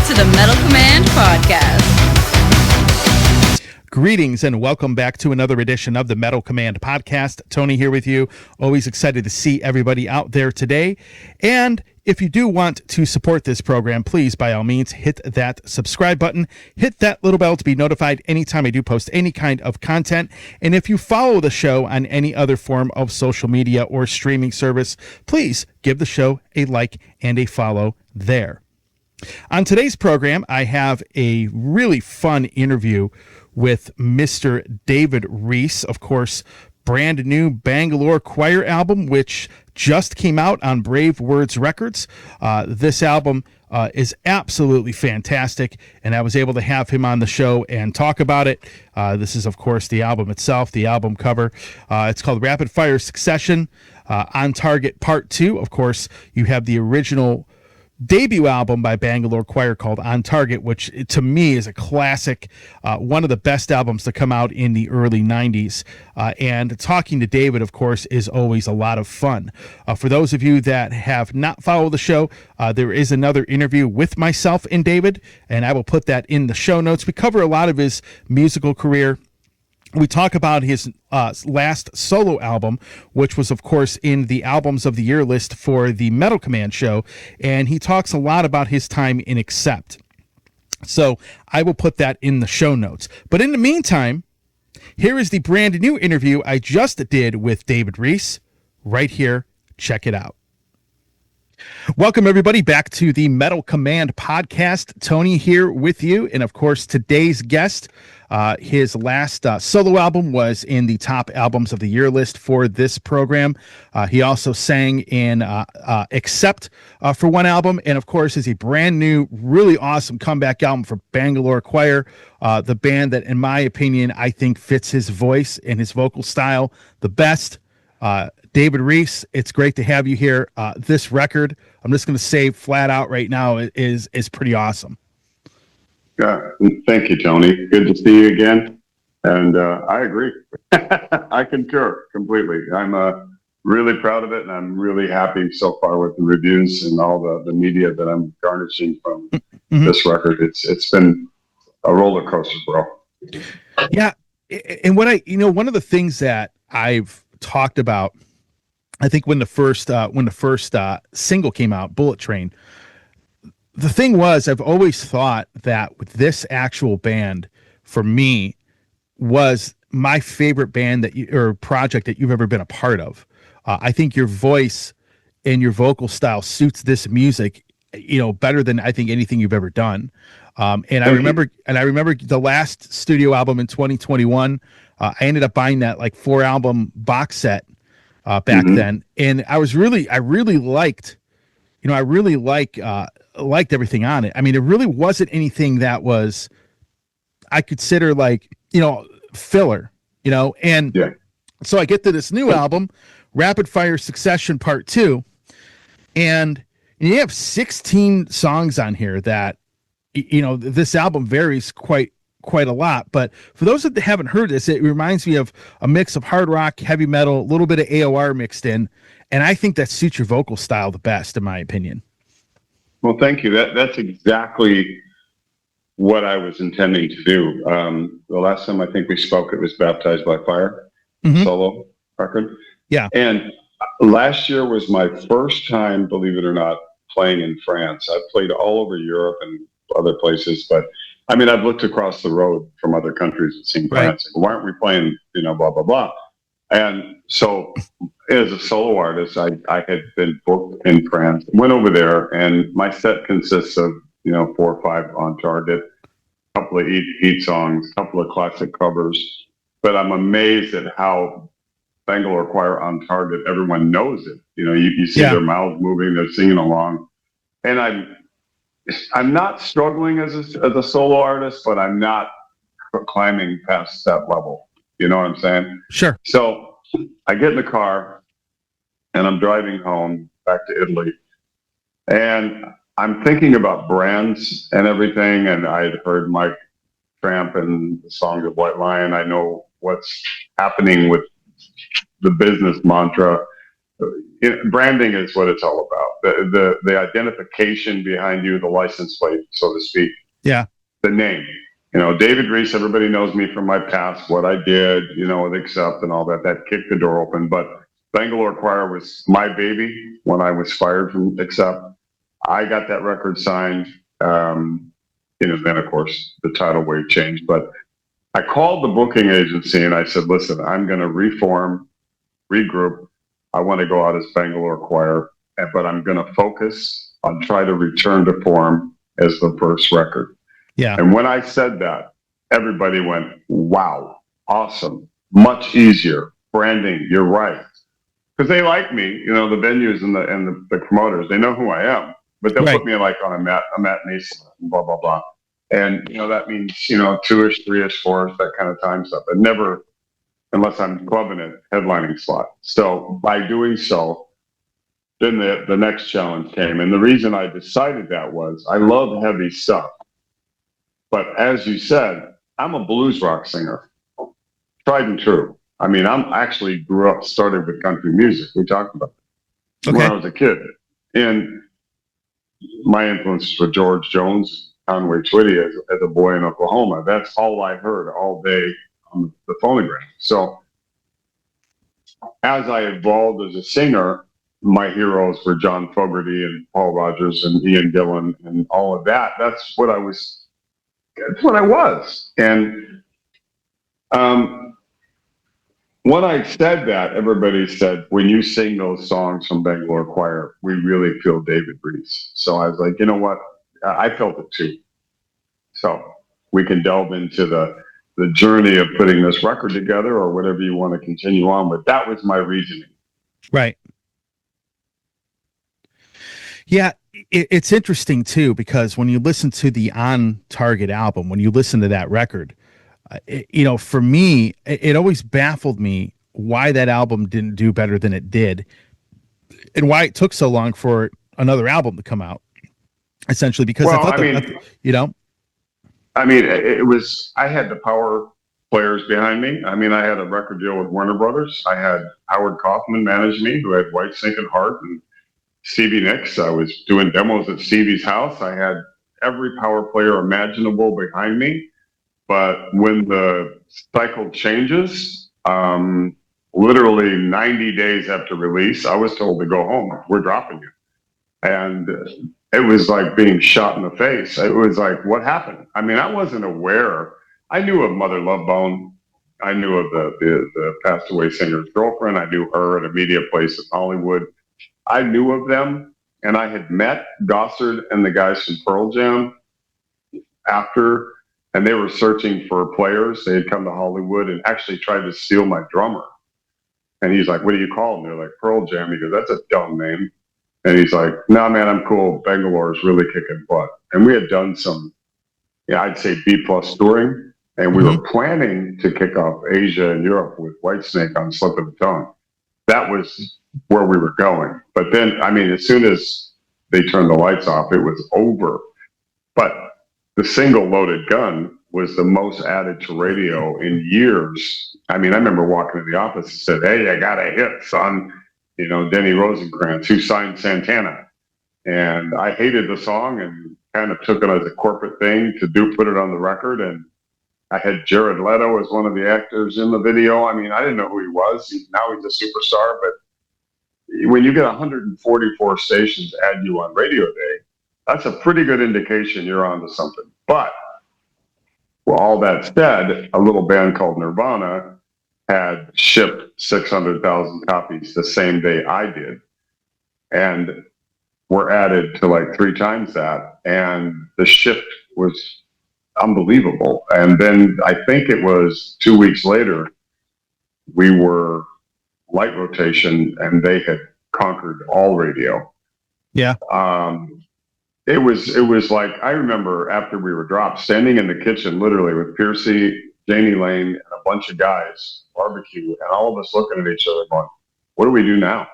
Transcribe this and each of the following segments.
to the Metal Command Podcast. Greetings and welcome back to another edition of the Metal Command Podcast. Tony here with you. Always excited to see everybody out there today. And if you do want to support this program, please, by all means, hit that subscribe button. Hit that little bell to be notified anytime I do post any kind of content. And if you follow the show on any other form of social media or streaming service, please give the show a like and a follow there. On today's program, I have a really fun interview with Mr. David Reece, of course, brand new Bangalore Choir album, which just came out on Brave Words Records. This album is absolutely fantastic, and I was able to have him on the show and talk about it. This is, of course, the album itself, the album cover. It's called Rapid Fire Succession, On Target Part 2. Of course, you have the original debut album by Bangalore Choir called On Target, which to me is a classic, one of the best albums to come out in the early 90s. And talking to David, of course, is always a lot of fun. For those of you that have not followed the show, there is another interview with myself and David, and I will put that in the show notes. We cover a lot of his musical career. We talk about his last solo album, which was, of course, in the Albums of the Year list for the Metal Command show, and he talks a lot about his time in Accept. So I will put that in the show notes. But in the meantime, here is the brand new interview I just did with David Reece. Right here. Check it out. Welcome, everybody, back to the Metal Command Podcast. Tony here with you. And, of course, today's guest, his last solo album was in the top albums of the year list for this program. He also sang in Accept for one album. And, of course, is a brand new, really awesome comeback album for Bangalore Choir, the band that, in my opinion, I think fits his voice and his vocal style the best. David Reece, it's great to have you here. This record, I'm just going to say flat out right now, is pretty awesome. Yeah, thank you, Tony. Good to see you again. And I agree. I concur completely. I'm really proud of it, and I'm really happy so far with the reviews and all the media that I'm garnishing from this record. It's been a roller coaster, bro. Yeah, and one of the things that I've talked about, I think when the first single came out, Bullet Train, the thing was, I've always thought that with this actual band, for me, was my favorite band or project that you've ever been a part of. I think your voice and your vocal style suits this music, better than I think anything you've ever done. And I remember the last studio album in 2021. I ended up buying that 4-album box set back then, and I really liked everything on it. I mean, it really wasn't anything that was I consider filler, and so I get to this new album, Rapid Fire Succession Part 2, and you have 16 songs on here that, this album varies quite a lot, but for those that haven't heard this, it reminds me of a mix of hard rock, heavy metal, a little bit of AOR mixed in, and I think that suits your vocal style the best, in my opinion. Well, thank you. That's exactly what I was intending to do. The last time I think we spoke, it was Baptized by Fire, solo record. Yeah. And last year was my first time, believe it or not, playing in France. I've played all over Europe and other places, but I mean, I've looked across the road from other countries and seen France. Right. Why aren't we playing, blah, blah, blah. And so as a solo artist, I had been booked in France, went over there, and my set consists of, 4 or 5 on target, a couple of heat songs, a couple of classic covers. But I'm amazed at how Bangalore Choir on target, everyone knows it. You see their mouths moving, they're singing along. And I'm not struggling as a solo artist, but I'm not climbing past that level. You know what I'm saying? Sure. So I get in the car and I'm driving home back to Italy, and I'm thinking about brands and everything. And I had heard Mike Tramp and the song of White Lion. I know what's happening with the business mantra branding is what it's all about. The identification behind you, the license plate, so to speak. Yeah. The name. David Reece, everybody knows me from my past, what I did, with Accept and all that. That kicked the door open. But Bangalore Choir was my baby when I was fired from Accept. I got that record signed. Then, of course, the tidal wave changed. But I called the booking agency and I said, listen, I'm going to reform, regroup. I want to go out as Bangalore Choir, but I'm going to focus on try to return to form as the first record. Yeah. And when I said that, everybody went, wow, awesome, much easier. Branding, you're right. Because they like me, the venues and the promoters, they know who I am. But they'll put me on a matinee slot and blah, blah, blah. And, that means, 2-ish, 3-ish, 4-ish, that kind of time stuff. And never, unless I'm clubbing it, headlining slot. So by doing so, then the next challenge came. And the reason I decided that was I love heavy stuff. But as you said, I'm a blues rock singer, tried and true. I'm actually started with country music. We talked about it when I was a kid. And my influences were George Jones, Conway Twitty as a boy in Oklahoma. That's all I heard all day on the phonograph. So as I evolved as a singer, my heroes were John Fogerty and Paul Rogers and Ian Gillan and all of that. That's what I was. And when I said that, everybody said, when you sing those songs from Bangalore Choir, we really feel David Reece. So I was like, you know what? I felt it too. So we can delve into the journey of putting this record together or whatever you want to continue on with. That was my reasoning. Right. Yeah, it's interesting too, because when you listen to the On Target album, when you listen to that record, for me, it always baffled me why that album didn't do better than it did and why it took so long for another album to come out, essentially, because I thought it was, I had the power players behind me. I had a record deal with Warner Brothers. I had Howard Kaufman manage me, who had Whitesnake and Heart, and Stevie Nicks. I was doing demos at Stevie's house. I had every power player imaginable behind me. But when the cycle changes, literally 90 days after release, I was told to go home. We're dropping you. And it was like being shot in the face. It was like, what happened? I wasn't aware. I knew of Mother Love Bone. I knew of the passed away singer's girlfriend. I knew her at a media place in Hollywood. I knew of them, and I had met Gossard and the guys from Pearl Jam after, and they were searching for players. They had come to Hollywood and actually tried to steal my drummer. And he's like, what do you call them? They're like, Pearl Jam. He goes, that's a dumb name. And he's like, no, man, I'm cool. Bangalore is really kicking butt. And we had done some, I'd say B-plus touring, and we were planning to kick off Asia and Europe with Whitesnake on Slip of the Tongue. That was where we were going. But then, as soon as they turned the lights off, it was over. But the single Loaded Gun was the most added to radio in years. I remember walking to the office and said, hey, I got a hit, son. Denny Rosenkrantz, who signed Santana. And I hated the song and kind of took it as a corporate thing to put it on the record. And I had Jared Leto as one of the actors in the video. I didn't know who he was. Now he's a superstar. But when you get 144 stations add you on radio day, that's a pretty good indication you're onto something. But all that said, a little band called Nirvana had shipped 600,000 copies the same day I did. And were added to like 3 times that. And the shift was unbelievable. And then I think it was 2 weeks later, we were light rotation and they had conquered all radio. Yeah. It was like, I remember after we were dropped, standing in the kitchen, literally with Piercy, Janie Lane, and a bunch of guys, barbecue, and all of us looking at each other going, what do we do now?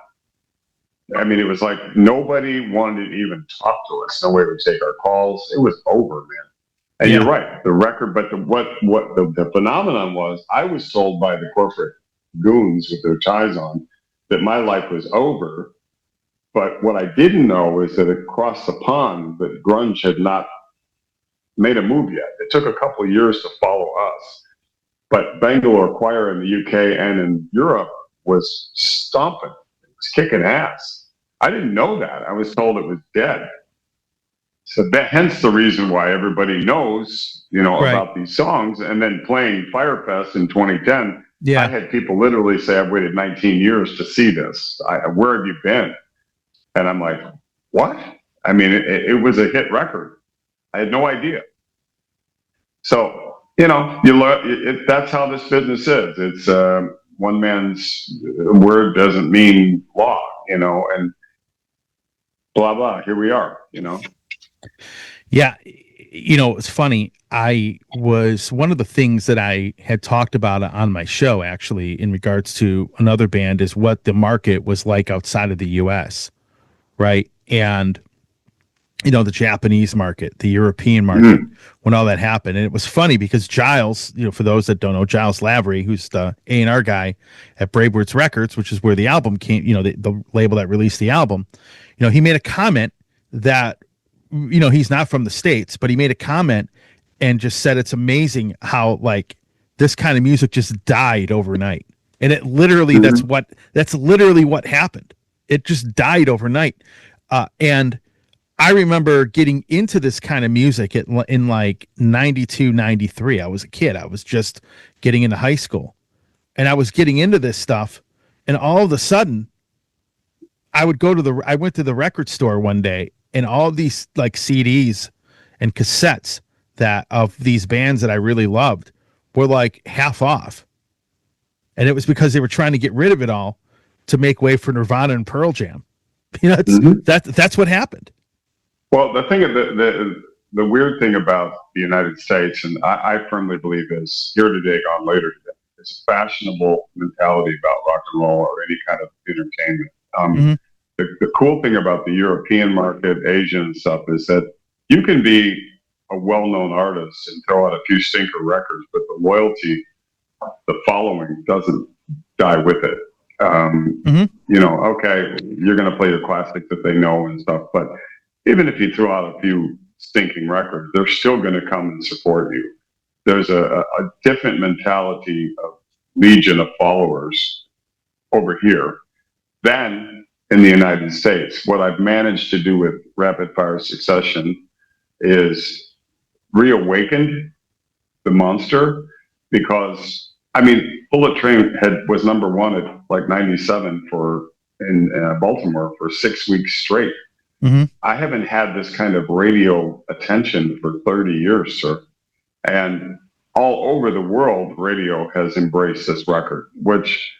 It was like nobody wanted to even talk to us. Nobody would take our calls. It was over, man. And You're right, the record, but what the phenomenon was, I was told by the corporate goons with their ties on, that my life was over. But what I didn't know is that across the pond, that grunge had not made a move yet. It took a couple of years to follow us. But Bangalore Choir in the UK and in Europe was stomping. It was kicking ass. I didn't know that. I was told it was dead. So that, hence the reason why everybody knows, about these songs. And then playing Firefest in 2010, I had people literally say, I've waited 19 years to see this. Where have you been? And I'm like, what? I mean, it was a hit record. I had no idea. So, you learn, that's how this business is. It's one man's word doesn't mean law, and blah, blah. Here we are, Yeah. It's funny. One of the things that I had talked about on my show, actually, in regards to another band, is what the market was like outside of the US. Right. And, the Japanese market, the European market, when all that happened. And it was funny because Giles, for those that don't know, Giles Lavery, who's the A&R guy at Bravewords Records, which is where the album came, the label that released the album, he made a comment that, he's not from the States, but he made a comment and just said it's amazing how, like, this kind of music just died overnight. And it literally, that's literally what happened. It just died overnight. And I remember getting into this kind of music in like 92, 93. I was a kid. I was just getting into high school. And I was getting into this stuff. And all of a sudden, I went to the record store one day, and all of these like CDs and cassettes of these bands that I really loved were like half off. And it was because they were trying to get rid of it all to make way for Nirvana and Pearl Jam. That's what happened. Well, the thing, the weird thing about the United States, and I firmly believe is here today, gone later today. It's a fashionable mentality about rock and roll or any kind of entertainment. The cool thing about the European market, Asian stuff, is that you can be a well-known artist and throw out a few stinker records, but the loyalty, the following doesn't die with it. Okay, you're going to play your classics that they know and stuff, but even if you throw out a few stinking records, they're still going to come and support you. There's a different mentality of legion of followers over here than in the United States. What I've managed to do with Rapid Fire Succession is reawakened the monster, because Bullet Train was number one at like 97 in Baltimore for 6 weeks straight. I haven't had this kind of radio attention for 30 years, sir. And all over the world, radio has embraced this record, which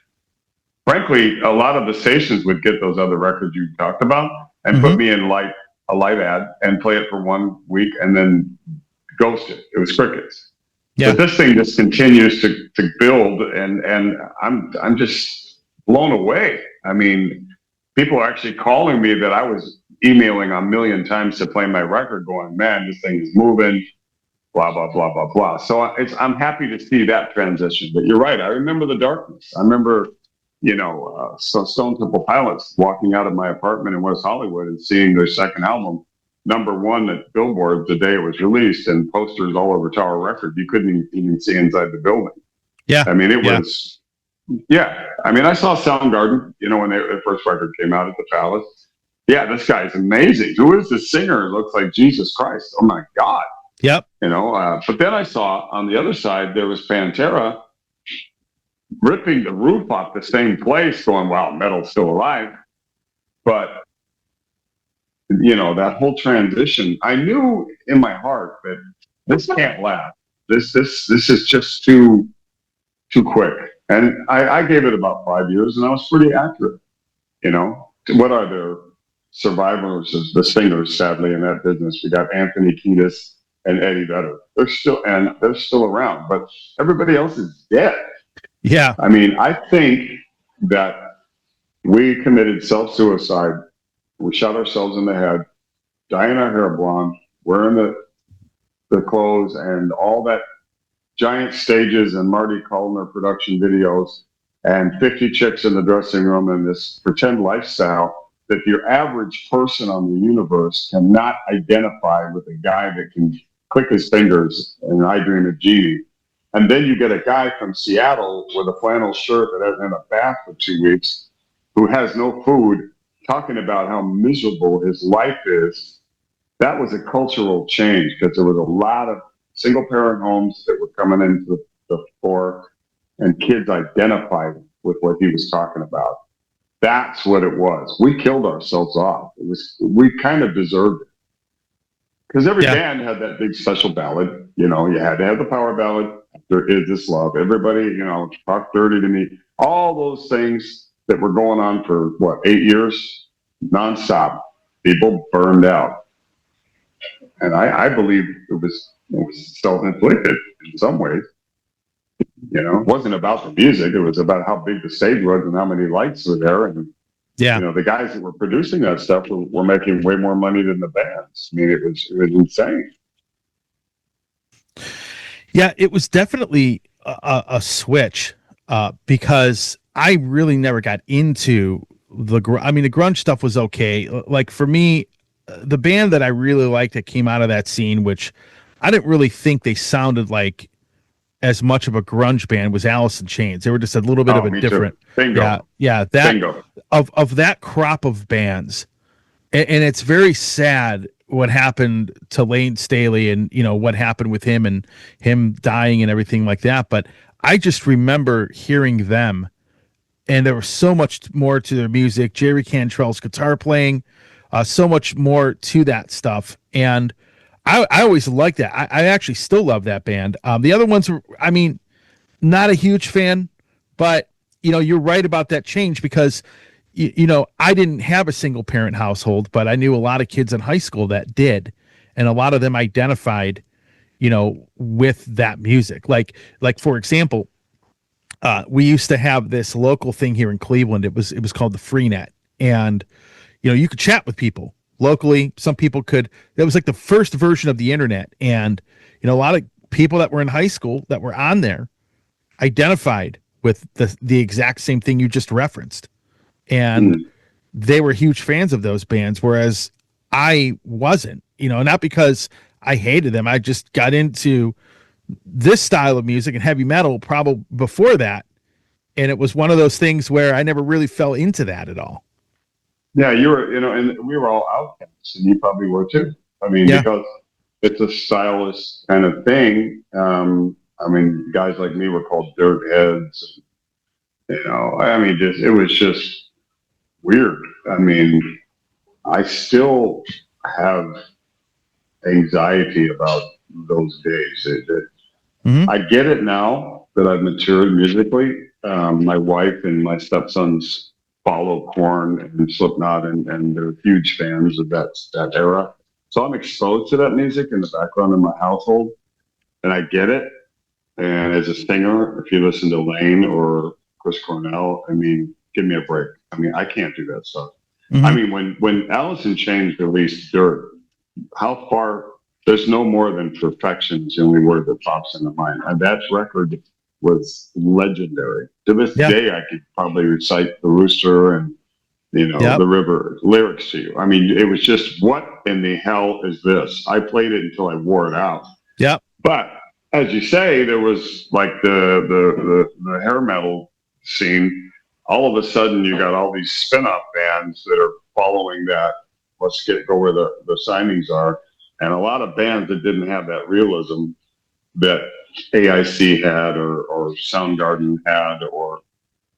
frankly, a lot of the stations would get those other records you talked about and put me in a light ad and play it for 1 week and then ghost it. It was crickets. Yeah. But this thing just continues to build, and I'm just blown away. People are actually calling me that I was emailing a million times to play my record, going, man, this thing is moving, blah, blah, blah, blah, blah. So I'm happy to see that transition. But you're right. I remember the darkness. I remember, Stone Temple Pilots walking out of my apartment in West Hollywood and seeing their second album, number one at Billboard the day it was released, and posters all over Tower Record. You couldn't even see inside the building. Yeah. Was, I saw Soundgarden, when the first record came out at the Palace. Yeah, this guy's amazing. Who is this singer? It looks like Jesus Christ. Oh my God. Yep. But then I saw on the other side, there was Pantera ripping the roof off the same place, going, wow, metal's still alive. But, that whole transition, I knew in my heart that this can't last. This is just too quick. And I gave it about 5 years, and I was pretty accurate. What are there? Survivors of the singers, sadly, in that business. We got Anthony Kiedis and Eddie Vedder. They're still around, but everybody else is dead. Yeah. I think that we committed self-suicide. We shot ourselves in the head, dyeing our hair blonde, wearing the clothes and all that giant stages and Marty Callner production videos and 50 chicks in the dressing room and this pretend lifestyle that your average person on the universe cannot identify with a guy that can click his fingers and I Dream of Jeannie. And then you get a guy from Seattle with a flannel shirt that hasn't had a bath for 2 weeks, who has no food, talking about how miserable his life is. That was a cultural change because there was a lot of single parent homes that were coming into the fore, and kids identified with what he was talking about. That's what it was. We killed ourselves off. We kind of deserved it. Because every band had that big special ballad. You know, you had to have the power ballad. There is this love. Everybody, you know, talk dirty to me. All those things that were going on for, 8 years? Nonstop. People burned out. And I believe it was self-inflicted in some ways. You know, it wasn't about the music. It was about how big the stage was and how many lights were there. And, you know, the guys that were producing that stuff were making way more money than the bands. I mean, it was insane. Yeah, it was definitely a switch because I really never got into the grunge stuff was okay. Like for me, the band that I really liked that came out of that scene, which I didn't really think they sounded like as much of a grunge band, was Alice in Chains. They were just a little bit of a different Bingo. Yeah, that Bingo. Of that crop of bands. And it's very sad what happened to Lane Staley and, you know, what happened with him and him dying and everything like that. But I just remember hearing them, and there was so much more to their music. Jerry Cantrell's guitar playing, so much more to that stuff. And I always liked that. I actually still love that band. The other ones were, I mean, not a huge fan, but, you know, you're right about that change because, you know, I didn't have a single parent household, but I knew a lot of kids in high school that did. And a lot of them identified, you know, with that music. Like for example, we used to have this local thing here in Cleveland. It was called the Freenet. And, you know, you could chat with people locally. Some people could, it was like the first version of the internet. And, you know, a lot of people that were in high school that were on there identified with the exact same thing you just referenced. And they were huge fans of those bands, whereas I wasn't, you know, not because I hated them. I just got into this style of music and heavy metal probably before that. And it was one of those things where I never really fell into that at all. Yeah, you were, you know, and we were all outcasts, and you probably were too. I mean, because it's a stylish kind of thing. I mean, guys like me were called dirt heads. And, you know, I mean, it was just weird. I mean, I still have anxiety about those days. I get it now that I've matured musically. My wife and my stepsons follow Korn and Slipknot, and they're huge fans of that era. So I'm exposed to that music in the background in my household, and I get it. And as a singer, if you listen to Lane or Chris Cornell, I mean, give me a break. I mean, I can't do that stuff. I mean, when Alice in Chains released Dirt, how far, there's no more than perfection is the only word that pops into mind. And that record was legendary. To this day, I could probably recite The Rooster and, you know, The River lyrics to you. I mean, it was just, what in the hell is this? I played it until I wore it out. Yeah. But as you say, there was like the hair metal scene. All of a sudden, you got all these spin-off bands that are following that. Let's go where the signings are. And a lot of bands that didn't have that realism that AIC had or Soundgarden had,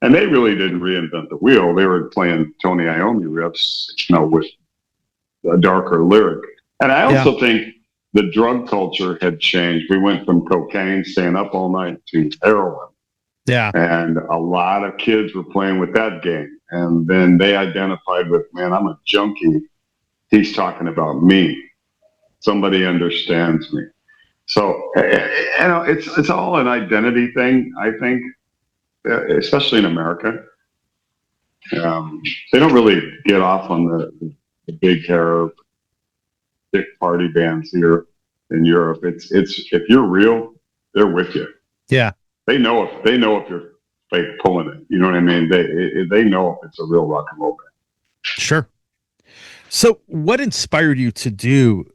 and they really didn't reinvent the wheel. They were playing Tony Iommi riffs, you know, with a darker lyric. And I also think the drug culture had changed. We went from cocaine, staying up all night, to heroin. Yeah. And a lot of kids were playing with that game. And then they identified with, man, I'm a junkie. He's talking about me. Somebody understands me. So, you know, it's all an identity thing, I think, especially in America. They don't really get off on the big hair, big party bands here in Europe. It's if you're real, they're with you. Yeah. They know if you're fake pulling it. You know what I mean? They know if it's a real rock and roll band. Sure. So what inspired you to do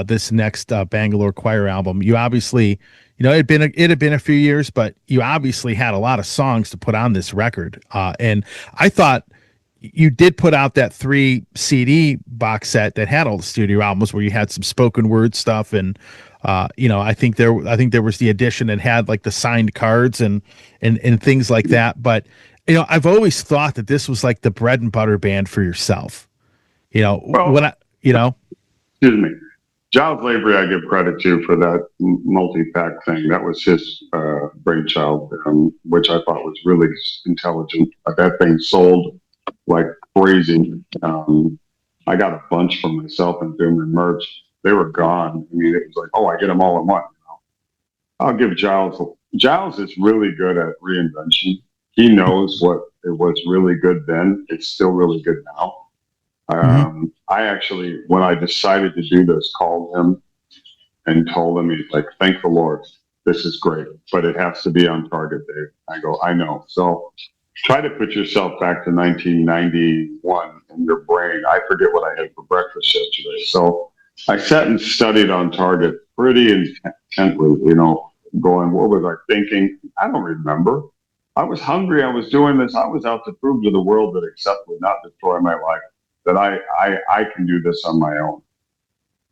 this next Bangalore Choir album? You obviously, it had been a few years, but you obviously had a lot of songs to put on this record. And I thought you did put out that 3 CD box set that had all the studio albums where you had some spoken word stuff. And, I think there was the edition that had like the signed cards and things like that. But, I've always thought that this was like the bread and butter band for yourself. Excuse me. Giles Lavery, I give credit to for that multi-pack thing. That was his brainchild, which I thought was really intelligent. That thing sold like crazy. I got a bunch for myself and doing the merch. They were gone. I mean, it was like, oh, I get them all in one. I'll give Giles. Giles is really good at reinvention. He knows what it was really good then. It's still really good now. I actually, when I decided to do this, called him and told him, he's like, thank the Lord, this is great, but it has to be on target, Dave. I go, I know. So try to put yourself back to 1991 in your brain. I forget what I had for breakfast yesterday. So I sat and studied on target pretty intently, going, what was I thinking? I don't remember. I was hungry. I was doing this. I was out to prove to the world that except would not destroy my life, that I can do this on my own.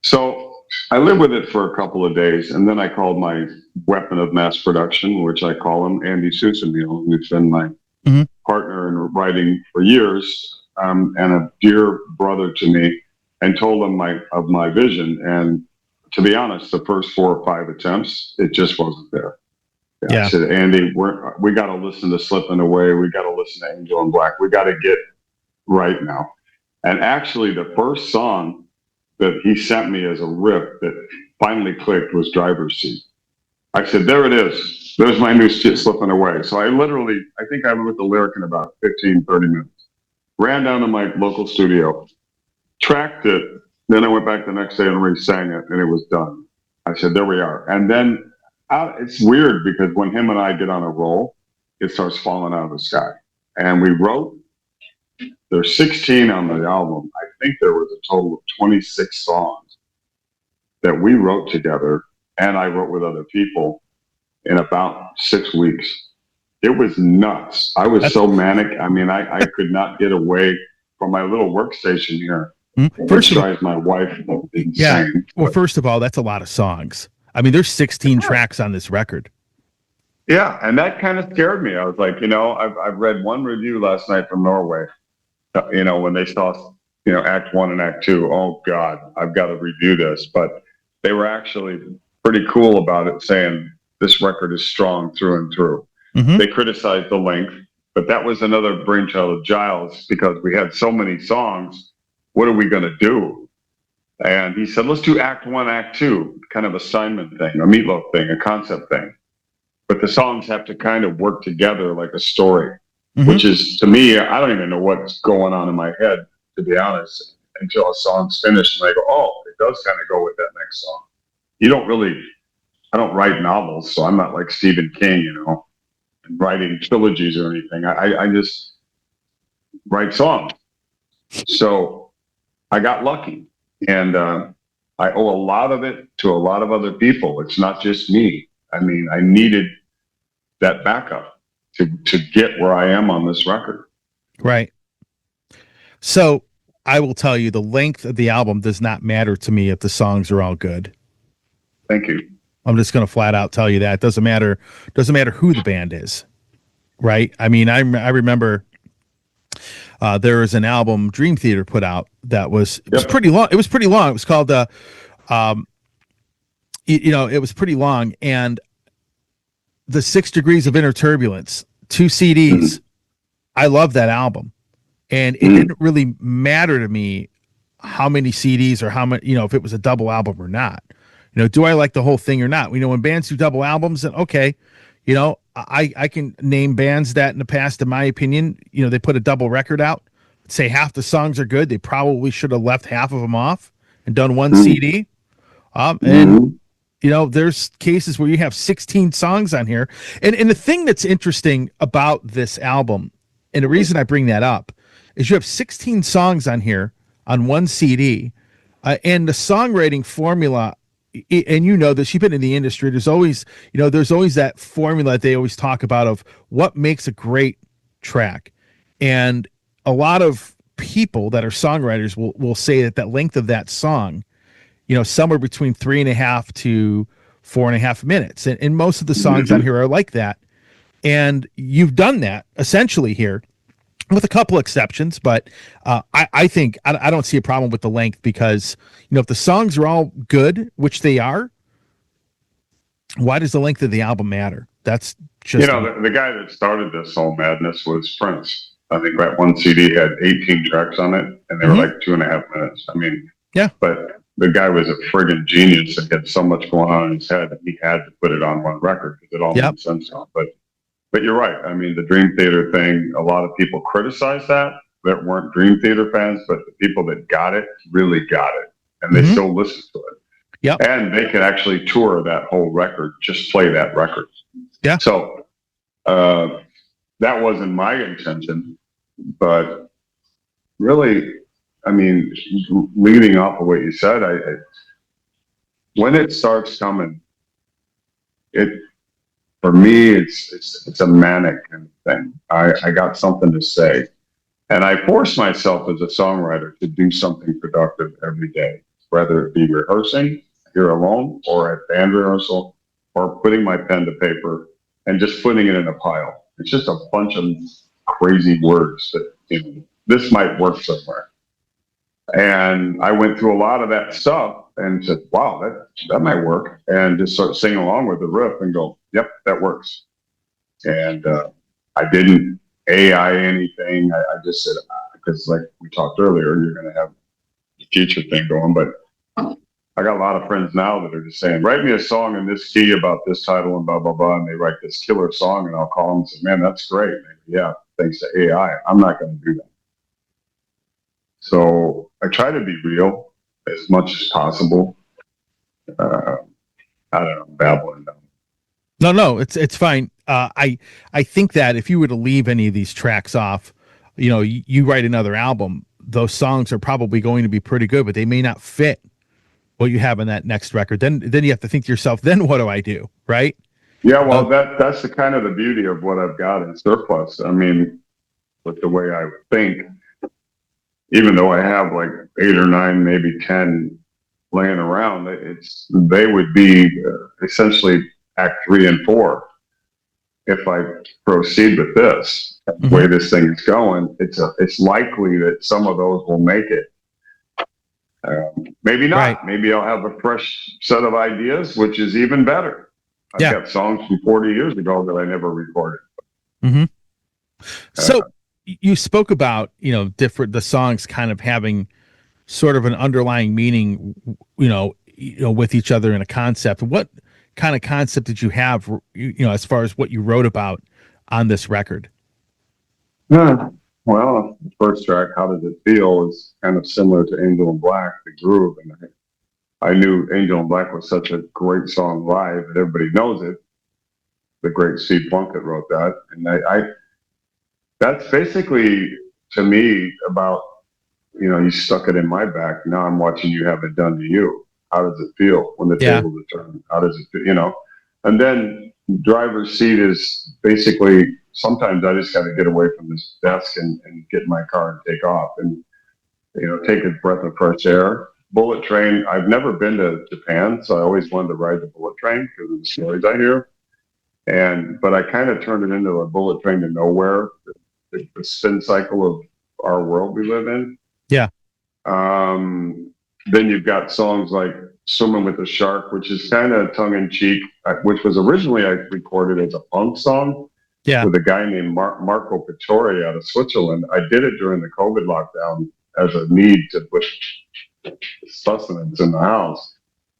So I lived with it for a couple of days, and then I called my weapon of mass production, which I call him Andy Susamil, who's been my partner in writing for years, and a dear brother to me, and told him of my vision. And to be honest, the first 4 or 5 attempts, it just wasn't there. I said, Andy, we got to listen to Slipping Away. We got to listen to Angel in Black. We got to get right now. And actually, the first song that he sent me as a riff that finally clicked was Driver's Seat. I said, there it is. There's my new shit Slipping Away. So I think I wrote the lyric in about 15, 30 minutes. Ran down to my local studio, tracked it. Then I went back the next day and re-sang it, and it was done. I said, there we are. And then it's weird because when him and I get on a roll, it starts falling out of the sky. And we wrote. There's 16 on the album. I think there was a total of 26 songs that we wrote together, and I wrote with other people in about 6 weeks. It was nuts. I was so manic. I mean, I could not get away from my little workstation here. Which drives my wife insane. Yeah. Well, first of all, that's a lot of songs. I mean, there's 16 tracks on this record. Yeah, and that kind of scared me. I was like, I've read one review last night from Norway. When they saw, Act 1 and Act 2, oh God, I've got to review this. But they were actually pretty cool about it, saying this record is strong through and through. They criticized the length, but that was another brainchild of Giles because we had so many songs. What are we going to do? And he said, let's do Act 1, Act 2, kind of assignment thing, a Meatloaf thing, a concept thing. But the songs have to kind of work together like a story. Which is, to me, I don't even know what's going on in my head, to be honest, until a song's finished and I go, oh, it does kind of go with that next song. I don't write novels, so I'm not like Stephen King, and writing trilogies or anything. I just write songs. So I got lucky, and I owe a lot of it to a lot of other people. It's not just me. I mean, I needed that backup to get where I am on this record. Right. So I will tell you the length of the album does not matter to me if the songs are all good. Thank you. I'm just going to flat out tell you that. It doesn't matter who the band is. Right. I mean, I remember there was an album Dream Theater put out that was pretty long. It was pretty long. It was called it was pretty long, and the 6 Degrees of Inner Turbulence, 2 CDs. I love that album, and it didn't really matter to me how many CDs or how many, if it was a double album or not. Do I like the whole thing or not? When bands do double albums, then okay, I can name bands that in the past, in my opinion, they put a double record out, say half the songs are good. They probably should have left half of them off and done one CD. And there's cases where you have 16 songs on here. And the thing that's interesting about this album, and the reason I bring that up, is you have 16 songs on here on one CD, and the songwriting formula, and this, you've been in the industry, there's always that formula that they always talk about of what makes a great track. And a lot of people that are songwriters will say that length of that song, somewhere between 3.5 to 4.5 minutes. And most of the songs on here are like that. And you've done that essentially here, with a couple exceptions, but I think I don't see a problem with the length, because if the songs are all good, which they are, why does the length of the album matter? That's just the guy that started this whole madness was Prince. I think that one CD had 18 tracks on it, and they were like 2.5 minutes. I mean, yeah, but the guy was a friggin' genius and had so much going on in his head that he had to put it on one record because it all made sense now. But you're right. I mean, the Dream Theater thing, a lot of people criticize that weren't Dream Theater fans, but the people that got it really got it, and they still listen to it. Yep. And they can actually tour that whole record, just play that record. Yeah. So that wasn't my intention, but really, I mean, leading off of what you said, when it starts coming, for me, it's a manic kind of thing. I got something to say, and I force myself as a songwriter to do something productive every day, whether it be rehearsing here alone, or at band rehearsal, or putting my pen to paper and just putting it in a pile. It's just a bunch of crazy words that this might work somewhere. And I went through a lot of that stuff and said, wow, that might work. And just start singing along with the riff and go, yep, that works. And I didn't AI anything. I just said, because like we talked earlier, you're going to have the future thing going. But I got a lot of friends now that are just saying, write me a song in this key about this title and blah, blah, blah. And they write this killer song, and I'll call them and say, man, that's great. And they go, yeah, thanks to AI. I'm not going to do that. So I try to be real as much as possible. I don't know, I'm babbling now. No, it's fine. I think that if you were to leave any of these tracks off, you write another album, those songs are probably going to be pretty good, but they may not fit what you have in that next record. Then you have to think to yourself, then what do I do? Right? Yeah, well, that's the kind of the beauty of what I've got in surplus. I mean, with the way I would think, even though I have like 8 or 9, maybe 10 laying around, they would be essentially act 3 and 4. If I proceed with this, the way this thing is going, it's likely that some of those will make it. Maybe not. Right. Maybe I'll have a fresh set of ideas, which is even better. I've got songs from 40 years ago that I never recorded. So you spoke about, the songs kind of having sort of an underlying meaning, with each other in a concept. What kind of concept did you have, as far as what you wrote about on this record? Well, the first track, How Does It Feel, is kind of similar to Angel in Black, the groove. And I knew Angel in Black was such a great song live that everybody knows it. The great Steve Plunkett wrote that. And that's basically, to me, about, you stuck it in my back. Now I'm watching you have it done to you. How does it feel when the tables are turned? How does it feel, And then driver's seat is basically, sometimes I just got to get away from this desk and get in my car and take off and, take a breath of fresh air. Bullet Train, I've never been to Japan, so I always wanted to ride the bullet train because of the stories I hear. But I kind of turned it into a bullet train to nowhere, the spin cycle of our world we live in. Yeah. Then you've got songs like Swimming with a Shark, which is kind of tongue-in-cheek, which was originally I recorded as a punk song with a guy named Marco Pittori out of Switzerland. I did it during the COVID lockdown as a need to put sustenance in the house.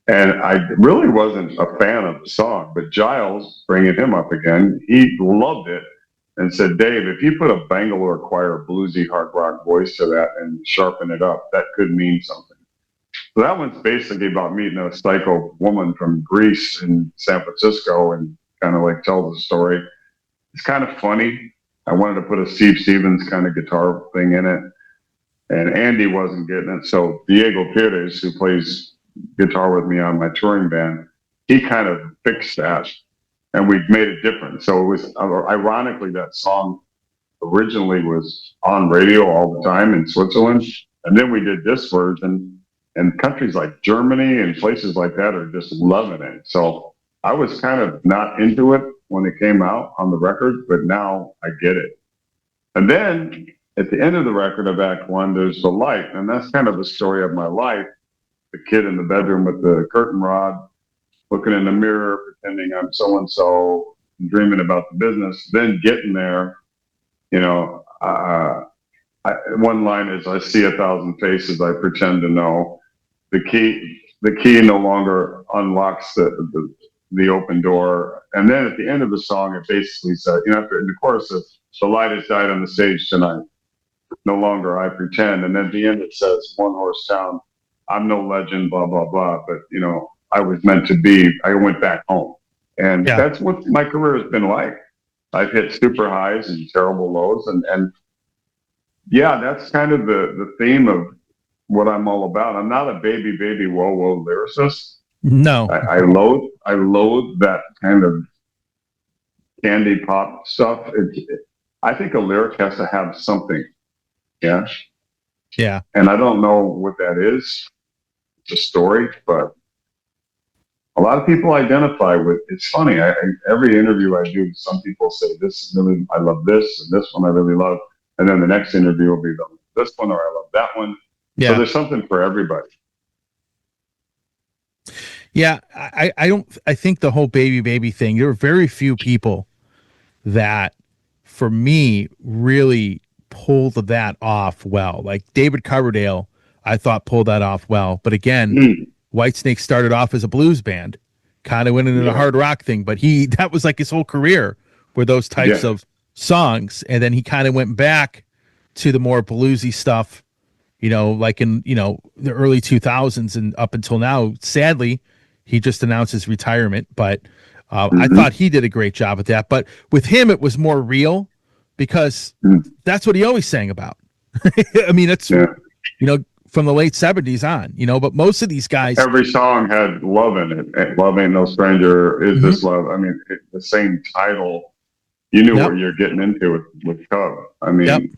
And I really wasn't a fan of the song, but Giles, bringing him up again, he loved it and said, Dave, if you put a Bangalore Choir bluesy hard rock voice to that and sharpen it up, that could mean something. So that one's basically about meeting a psycho woman from Greece in San Francisco, and kind of like tells the story. It's kind of funny. I wanted to put a Steve Stevens kind of guitar thing in it, and Andy wasn't getting it. So Diego Pires, who plays guitar with me on my touring band, he kind of fixed that, and we made it different. So it was, ironically, that song originally was on radio all the time in Switzerland, and then we did this version, and countries like Germany and places like that are just loving it. So I was kind of not into it when it came out on the record, but now I get it. And then at the end of the record of Act One, there's the light, and that's kind of the story of my life. The kid in the bedroom with the curtain rod, looking in the mirror, pretending I'm so-and-so, and dreaming about the business, then getting there. You know, one line is, I see 1,000 faces I pretend to know. The key no longer unlocks the open door. And then at the end of the song, it basically says, you know, after in the chorus says, the light has died on the stage tonight. No longer I pretend. And then at the end it says, one horse town, I'm no legend, blah, blah, blah. But, you know, I was meant to be. I went back home. And that's what my career has been like. I've hit super highs and terrible lows. And yeah, that's kind of the theme of what I'm all about. I'm not a baby, whoa lyricist. No. I loathe that kind of candy pop stuff. I think a lyric has to have something. Yeah. Yeah. And I don't know what that is. It's a story, but a lot of people identify with. It's funny. Every interview I do, some people say this really, I love this, and this one I really love, and then the next interview will be this one, or I love that one. Yeah. So there's something for everybody. Yeah, I think the whole baby thing, there are very few people that, for me, really pulled that off well. Like David Coverdale, I thought pulled that off well. But again, Whitesnake started off as a blues band, kind of went into the hard rock thing, but that was like his whole career were those types of songs. And then he kind of went back to the more bluesy stuff, you know, like in, you know, the early 2000s and up until now. Sadly, he just announced his retirement, but I thought he did a great job at that. But with him, it was more real because that's what he always sang about. I mean, it's, you know, from the late 70s on, you know, but most of these guys. Every song had love in it. Love Ain't No Stranger, Is This Love? I mean, the same title. You knew what you're getting into with Cub. I mean,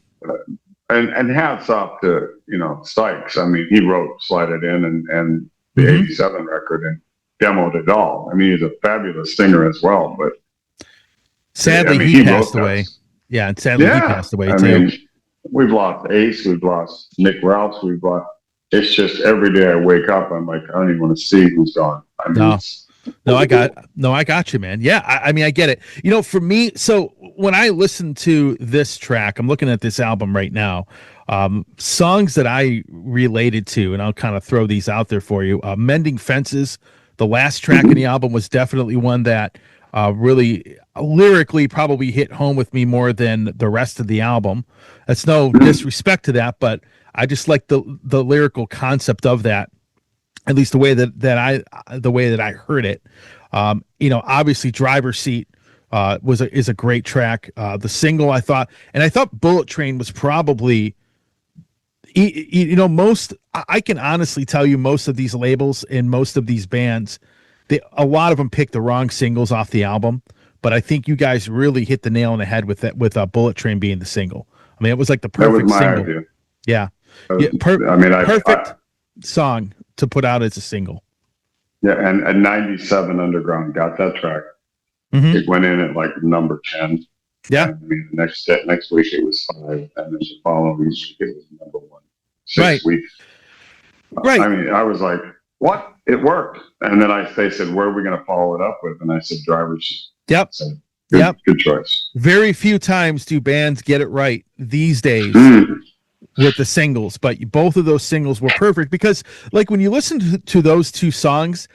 and hats off to, you know, Sykes. I mean, he wrote Slide It In and the 87 record and demoed it all. I mean, he's a fabulous singer as well, but sadly he passed away. Yeah, and sadly he passed away too. I mean, we've lost Ace, we've lost Nick Ralph, it's just every day I wake up, I'm like, I don't even want to see who's gone. I mean, I got you, man. Yeah, I mean, I get it. You know, for me, so when I listen to this track, I'm looking at this album right now, songs that I related to, and I'll kind of throw these out there for you. Mending Fences, the last track in the album, was definitely one that really lyrically probably hit home with me more than the rest of the album. That's no disrespect to that, but I just like the lyrical concept of that, at least the way that I heard it. You know, obviously Driver's Seat is a great track. The single I thought Bullet Train was probably, you know, I can honestly tell you most of these labels and most of these bands, a lot of them picked the wrong singles off the album, but I think you guys really hit the nail on the head with that, with Bullet Train being the single. I mean, it was like the perfect single. Idea. Yeah. Perfect song to put out as a single. Yeah, and 97 Underground got that track. It went in at like number 10. Yeah. I mean, next week it was 5, and then the following week it was number 1. 6 weeks. Right. I mean, I was like, what? It worked. And then they said, where are we going to follow it up with? And I said, Driver's Seat. Yep. So, good choice. Very few times do bands get it right these days with the singles, but both of those singles were perfect because, like, when you listen to those two songs,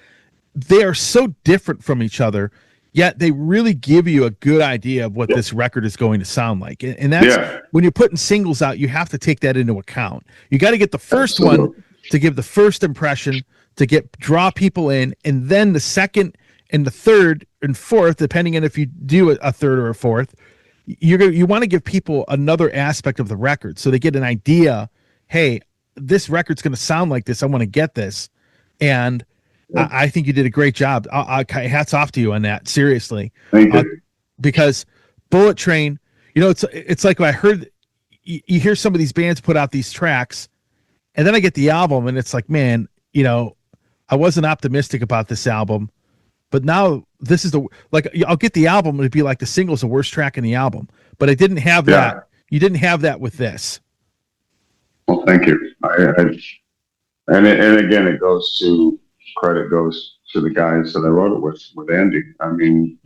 they are so different from each other, yet they really give you a good idea of what this record is going to sound like. And that's when you're putting singles out, you have to take that into account. You got to get the first one to give the first impression, to draw people in, and then the second and the third and fourth, depending on if you do a third or a fourth, you want to give people another aspect of the record so they get an idea. Hey, this record's going to sound like this. I want to get this, and I think you did a great job. Hats off to you on that. Seriously, thank you. Because Bullet Train, it's like I heard you hear some of these bands put out these tracks, and then I get the album, and it's like, man, I wasn't optimistic about this album, but now this is I'll get the album and it'd be like the single's the worst track in the album, but I didn't have that. You didn't have that with this. Well, thank you. And again, credit goes to the guys that I wrote it with Andy. I mean,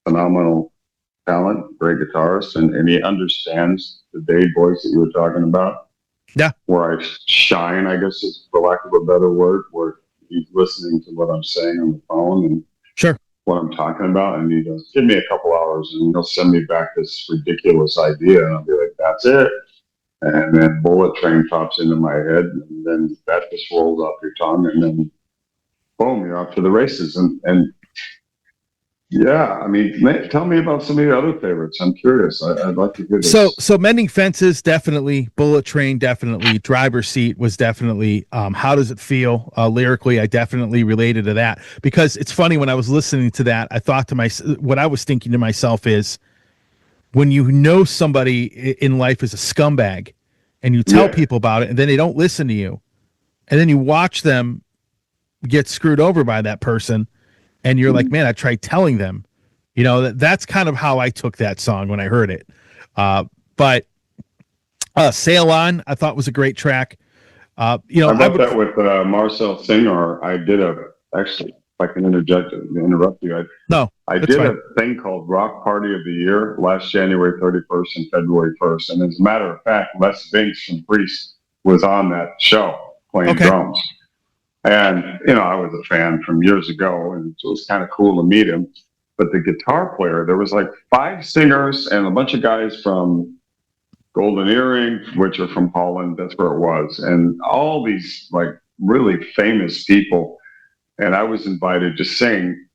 phenomenal talent, great guitarist, and he understands the Dave voice that you were talking about. Yeah. Where I shine, I guess, is for lack of a better word, where he's listening to what I'm saying on the phone and what I'm talking about, and he goes, give me a couple hours and he'll send me back this ridiculous idea, and I'll be like, that's it. And then Bullet Train pops into my head, and then that just rolls off your tongue, and then boom, you're off to the races. And yeah, I mean, tell me about some of your other favorites. I'm curious. I'd like to hear this. So Mending Fences, definitely. Bullet Train, definitely. Driver's Seat was definitely. How Does It Feel? Lyrically, I definitely related to that, because it's funny, when I was listening to that, I thought to myself, what I was thinking to myself is, when you know somebody in life is a scumbag and you tell people about it and then they don't listen to you, and then you watch them get screwed over by that person, and you're like, man, I tried telling them, that's kind of how I took that song when I heard it. But Sail On, I thought was a great track. I wrote that with Marcel Singer. I did actually, if I can interrupt you. I did a thing called Rock Party of the Year last January 31st and February 1st. And as a matter of fact, Les Vinks from Reece was on that show playing drums. And, I was a fan from years ago, and it was kind of cool to meet him. But the guitar player, there was like 5 singers and a bunch of guys from Golden Earring, which are from Holland. That's where it was. And all these like really famous people. And I was invited to sing.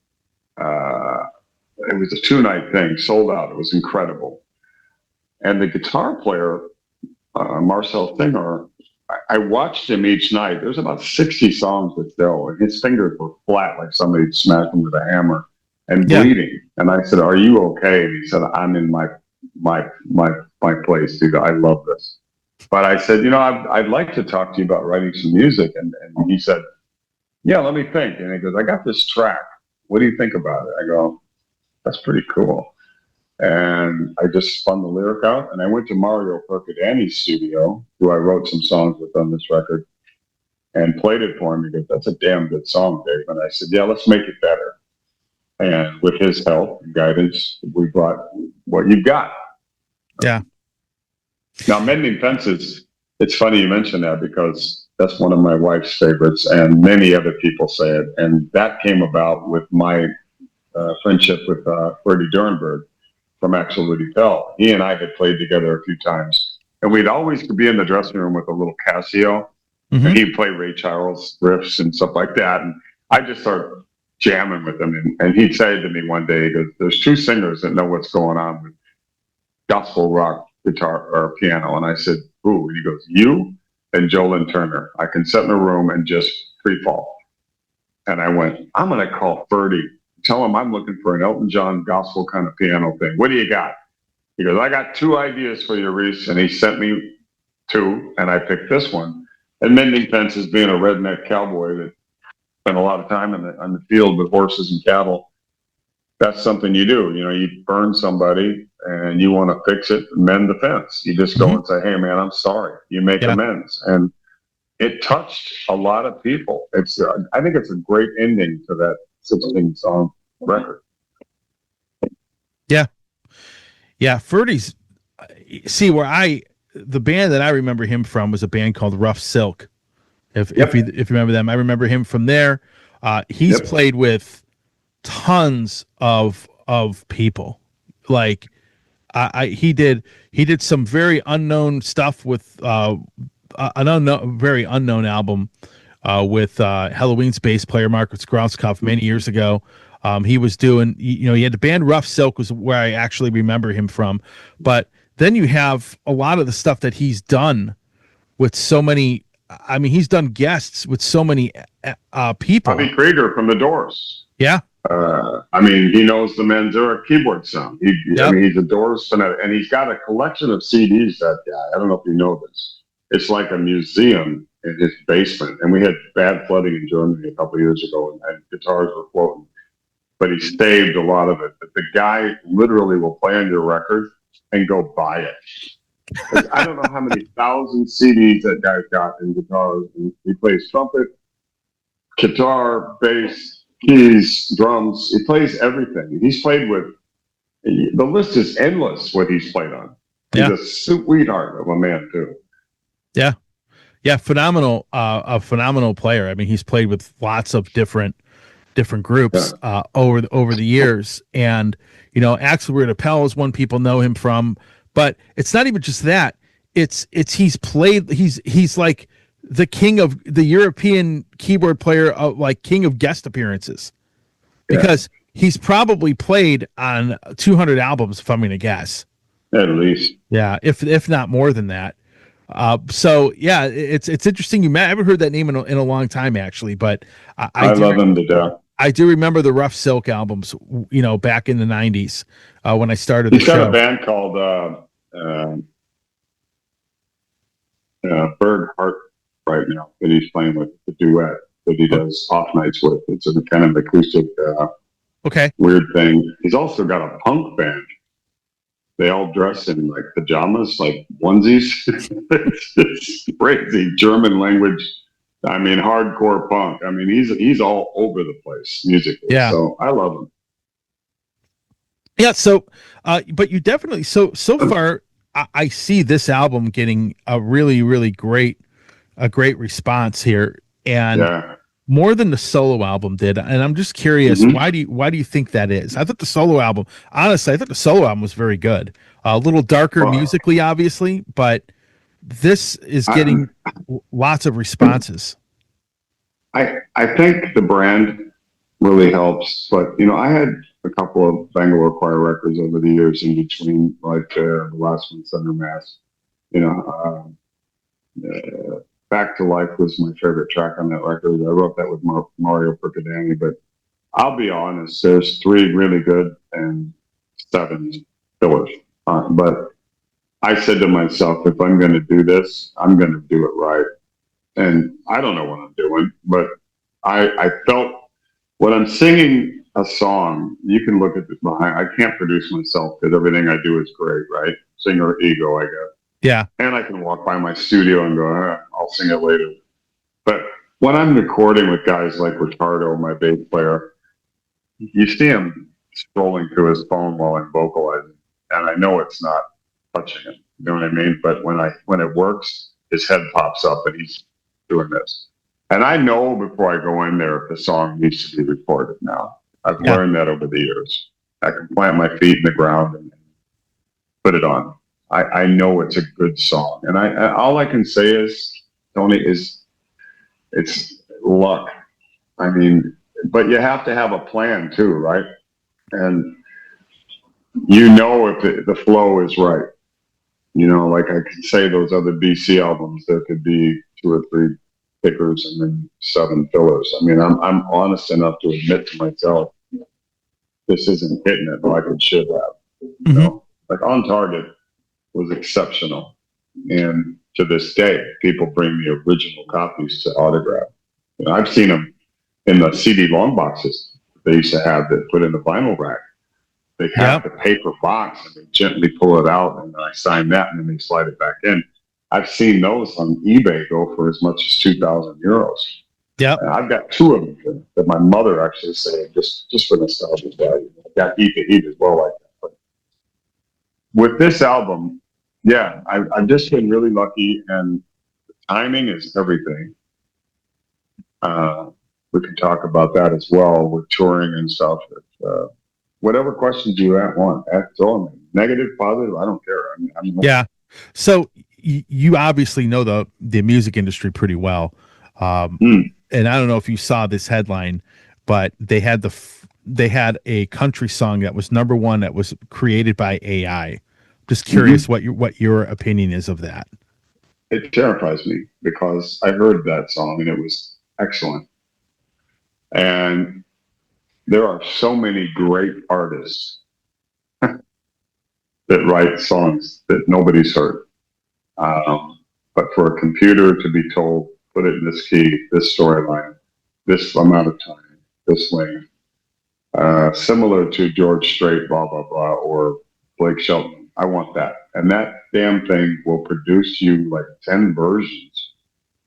It was a 2-night thing, sold out. It was incredible. And the guitar player, Marcel Singer, I watched him each night. There was about 60 songs with Joe, and his fingers were flat, like somebody smashed him with a hammer, and bleeding. And I said, "Are you okay?" And he said, "I'm in my place, dude. I love this." But I said, I'd like to talk to you about writing some music. And he said, "Yeah, let me think." And he goes, "I got this track. What do you think about it?" I go, "That's pretty cool." And I just spun the lyric out, and I went to Mario Percadani's studio, who I wrote some songs with on this record, and played it for him. He goes, "That's a damn good song, Dave." And I said, "Yeah, let's make it better." And with his help and guidance, we brought what you've got. Yeah. Now, Mending Fences, it's funny you mentioned that, because that's one of my wife's favorites, and many other people say it. And that came about with my friendship with Freddie Durnberg from Axel Rudy Pell. He and I had played together a few times, and we'd always be in the dressing room with a little Casio, and he'd play Ray Charles riffs and stuff like that. And I just started jamming with him, and he'd say to me one day, he goes, "There's 2 singers that know what's going on with gospel rock guitar or piano." And I said, "Who?" And he goes, "You and Jolyn Turner. I can sit in a room and just free fall." And I went, "I'm going to call Ferdy. Tell him I'm looking for an Elton John gospel kind of piano thing. What do you got?" He goes, "I got 2 ideas for you, Reece." And he sent me 2, and I picked this one. And Mending Fences, being a redneck cowboy that spent a lot of time on the field with horses and cattle, that's something you do. You burn somebody and you want to fix it, mend the fence. You just go and say, "Hey, man, I'm sorry." You make amends. And it touched a lot of people. I think it's a great ending to that 16-song record. Yeah. Ferdy's, the band that I remember him from was a band called Rough Silk. If you remember them, I remember him from there. He's played with tons of people. Like he did some very unknown stuff with an very unknown album with Halloween's bass player Marcus Grauskopf many years ago. He was doing, he had the band Rough Silk was where I actually remember him from. But then you have a lot of the stuff that he's done with so many. I mean, he's done guests with so many people. Bobby Krieger from The Doors. Yeah. I mean, he knows the Manzura keyboard sound. I mean, he's a Doors fanatic, and he's got a collection of CDs, that guy. I don't know if you know this. It's like a museum in his basement. And we had bad flooding in Germany a couple of years ago, and guitars were floating. But he saved a lot of it. But the guy literally will play on your record and go buy it. I don't know how many thousand CDs that guy's got in guitars. And he plays trumpet, guitar, bass, keys, drums. He plays everything. He's played with, the list is endless what he's played on. He's a sweetheart of a man too. Yeah. Yeah. Phenomenal, a phenomenal player. I mean, he's played with lots of different groups over the years. And, Axel Weird Appel is one people know him from, but it's not even just that. It's he's like the king of the European keyboard player, like king of guest appearances, because he's probably played on 200 albums, if I'm going to guess. At least. Yeah. If not more than that. So yeah, it's interesting. I haven't heard that name in a long time, actually, but I love him to death. I do remember the Rough Silk albums, back in the 90s when I started the show. He's got a band called Berg Hart right now that he's playing with, the duet that he does off nights with. It's a kind of acoustic weird thing. He's also got a punk band. They all dress in like pajamas, like onesies. it's crazy German language. I mean, hardcore punk. I mean, he's all over the place musically. Yeah. So I love him. Yeah. So, but you definitely so far, I see this album getting a really, really great response here, and more than the solo album did. And I'm just curious, why do you think that is? I thought the solo album was very good. A little darker musically, obviously, but this is getting lots of responses. I think the brand really helps, but I had a couple of Bangalore Choir records over the years in between, like the last one, Thunder Mass. Back to Life was my favorite track on that record. I wrote that with Mario Percadani, but I'll be honest, there's 3 really good and 7 fillers. But I said to myself, if I'm going to do this, I'm going to do it right. And I don't know what I'm doing, but I felt when I'm singing a song, you can look at this behind. I can't produce myself because everything I do is great, right? Singer ego, I guess. Yeah. And I can walk by my studio and go, I'll sing it later. But when I'm recording with guys like Ricardo, my bass player, you see him scrolling through his phone while I'm vocalizing. And I know it's not touching him. You know what I mean? But when it works, his head pops up and he's doing this. And I know before I go in there if the song needs to be recorded now. I've learned that over the years. I can plant my feet in the ground and put it on. I know it's a good song. And all I can say is, Tony, it's luck. I mean, but you have to have a plan too, right? And if the flow is right. Like I could say those other BC albums, there could be 2 or 3 pickers and then 7 fillers. I mean, I'm honest enough to admit to myself, this isn't hitting it like it should have. Like On Target was exceptional. And to this day, people bring the original copies to autograph. I've seen them in the CD long boxes they used to have that put in the vinyl rack. They have the paper box and they gently pull it out and I sign that and then they slide it back in. I've seen those on eBay go for as much as 2,000 euros. Yeah, I've got 2 of them that my mother actually saved just for nostalgia value. I've got Eat as well like that. But with this album, I've just been really lucky, and the timing is everything. We can talk about that as well with touring and stuff. Whatever questions you want, ask all of them. Negative, positive, I don't care. So you obviously know the music industry pretty well. And I don't know if you saw this headline, but they had a country song that was number one that was created by AI. Just curious what your opinion is of that. It terrifies me because I heard that song and it was excellent. And there are so many great artists that write songs that nobody's heard. But for a computer to be told, put it in this key, this storyline, this amount of time, this length, similar to George Strait, blah, blah, blah, or Blake Shelton, I want that. And that damn thing will produce you like 10 versions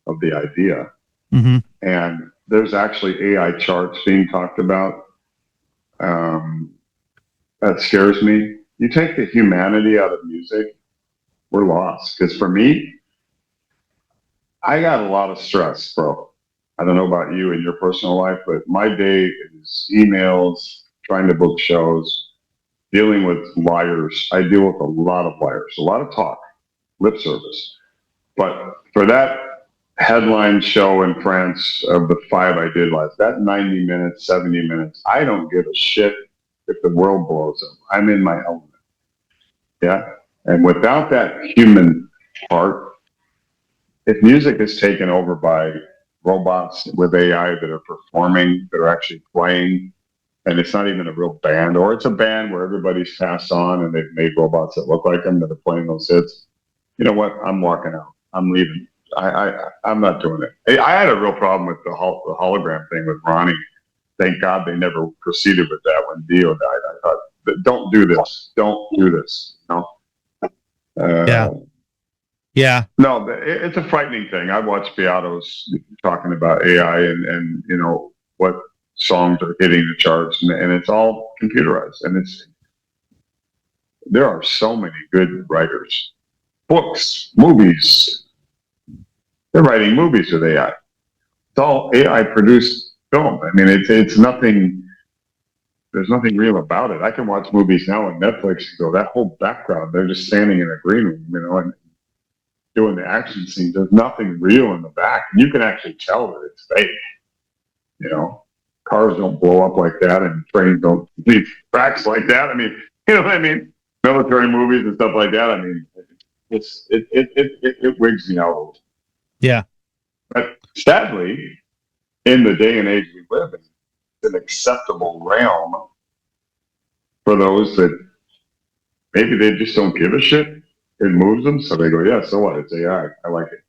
of the idea. And there's actually AI charts being talked about. That scares me. You take the humanity out of music, we're lost. Because for me, I got a lot of stress, bro. I don't know about you in your personal life, but my day is emails, trying to book shows, dealing with liars. I deal with a lot of liars, a lot of talk, lip service. But for that headline show in France of the 5 I did last, that 90 minutes, 70 minutes, I don't give a shit if the world blows up. I'm in my element. Yeah. And without that human part, if music is taken over by robots with AI that are performing, that are actually playing, and it's not even a real band, or it's a band where everybody's passed on and they've made robots that look like them that are playing those hits, you know what? I'm walking out. I'm leaving. I'm not doing it. I had a real problem with the hologram thing with Ronnie. Thank God they never proceeded with that when Dio died. I thought, don't do this. Don't do this. No. Yeah. No, it's a frightening thing. I watched Beato's talking about AI and you know what songs are hitting the charts, and it's all computerized. And there are so many good writers, books, movies. They're writing movies with AI. It's all AI produced film. I mean, it's nothing. There's nothing real about it. I can watch movies now on Netflix and go, that whole background, they're just standing in a green room, you know, and doing the action scenes. There's nothing real in the back. You can actually tell that it's fake. You know, cars don't blow up like that, and trains don't leave tracks like that. I mean, you know what I mean? Military movies and stuff like that. I mean, it wigs me out. Yeah. But sadly, in the day and age we live in, it's an acceptable realm for those that maybe they just don't give a shit. It moves them, so they go, yeah, so what? It's AI. I like it.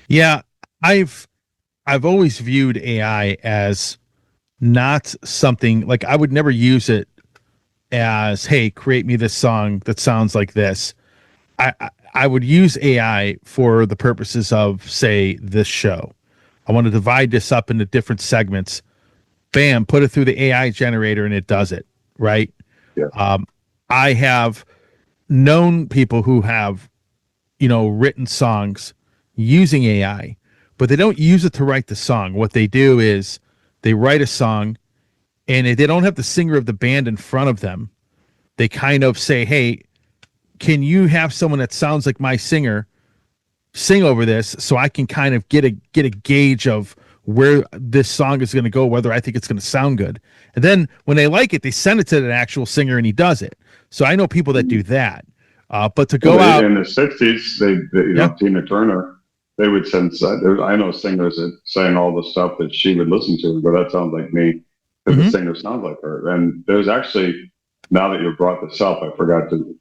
Yeah, I've always viewed AI as not something like I would never use it as, hey, create me this song that sounds like this. I would use AI for the purposes of, say, this show. I want to divide this up into different segments. Bam, put it through the AI generator and it does it, right? Yeah. I have known people who have, written songs using AI, but they don't use it to write the song. What they do is they write a song and they don't have the singer of the band in front of them. They kind of say, hey, can you have someone that sounds like my singer sing over this so I can kind of get a gauge of where this song is going to go, whether I think it's going to sound good. And then when they like it, they send it to the actual singer and he does it. So I know people that do that. But to go out in the 60s, they Tina Turner, they would send, I know singers that sang all the stuff that she would listen to, but that sounds like me, because the singer sounds like her. And there's actually, now that you brought this up, I forgot to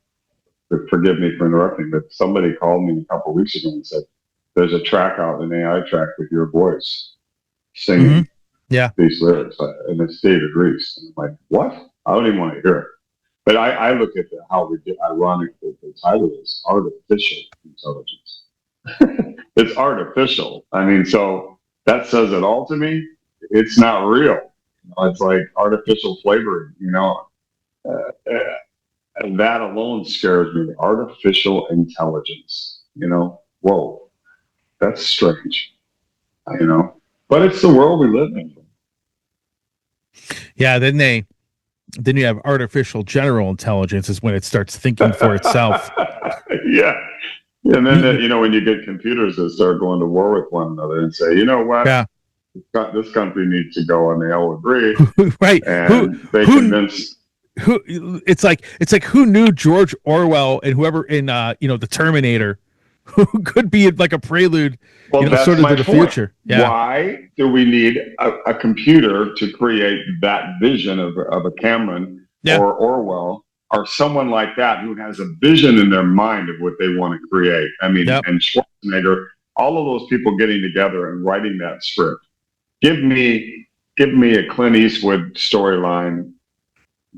forgive me for interrupting, but somebody called me a couple of weeks ago and said, there's a track out, an AI track with your voice singing these lyrics, and it's David Reece. And I'm like, what? I don't even want to hear it. But I look at how ironic the title is, artificial intelligence. It's artificial. I mean, so that says it all to me. It's not real. It's like artificial flavoring, and that alone scares me. Artificial intelligence, whoa, that's strange, but it's the world we live in. Yeah, then Then you have artificial general intelligence is when it starts thinking for itself. Yeah. And then, when you get computers that start going to war with one another and say, you know what? Yeah. This country needs to go, and they all agree. Right. And they convince. It's like who knew George Orwell and whoever in the Terminator, who could be like a prelude, That's sort of to the point. future. Yeah. Why do we need a computer to create that vision of a Cameron or Orwell or someone like that who has a vision in their mind of what they want to create? I mean, and Schwarzenegger, all of those people getting together and writing that script. Give me a Clint Eastwood storyline,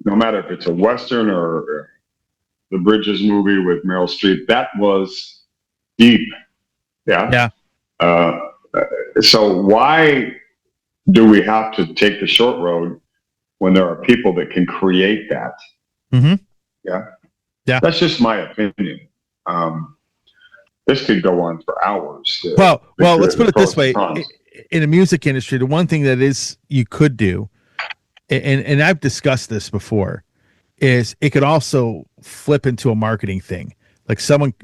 no matter if it's a Western or the Bridges movie with Meryl Streep. That was deep. Yeah. Yeah. So why do we have to take the short road when there are people that can create that? Mm-hmm. Yeah. Yeah. That's just my opinion. This could go on for hours. Well, let's put it this way. In the music industry, the one thing that is you could do, and I've discussed this before, is it could also flip into a marketing thing. Like someone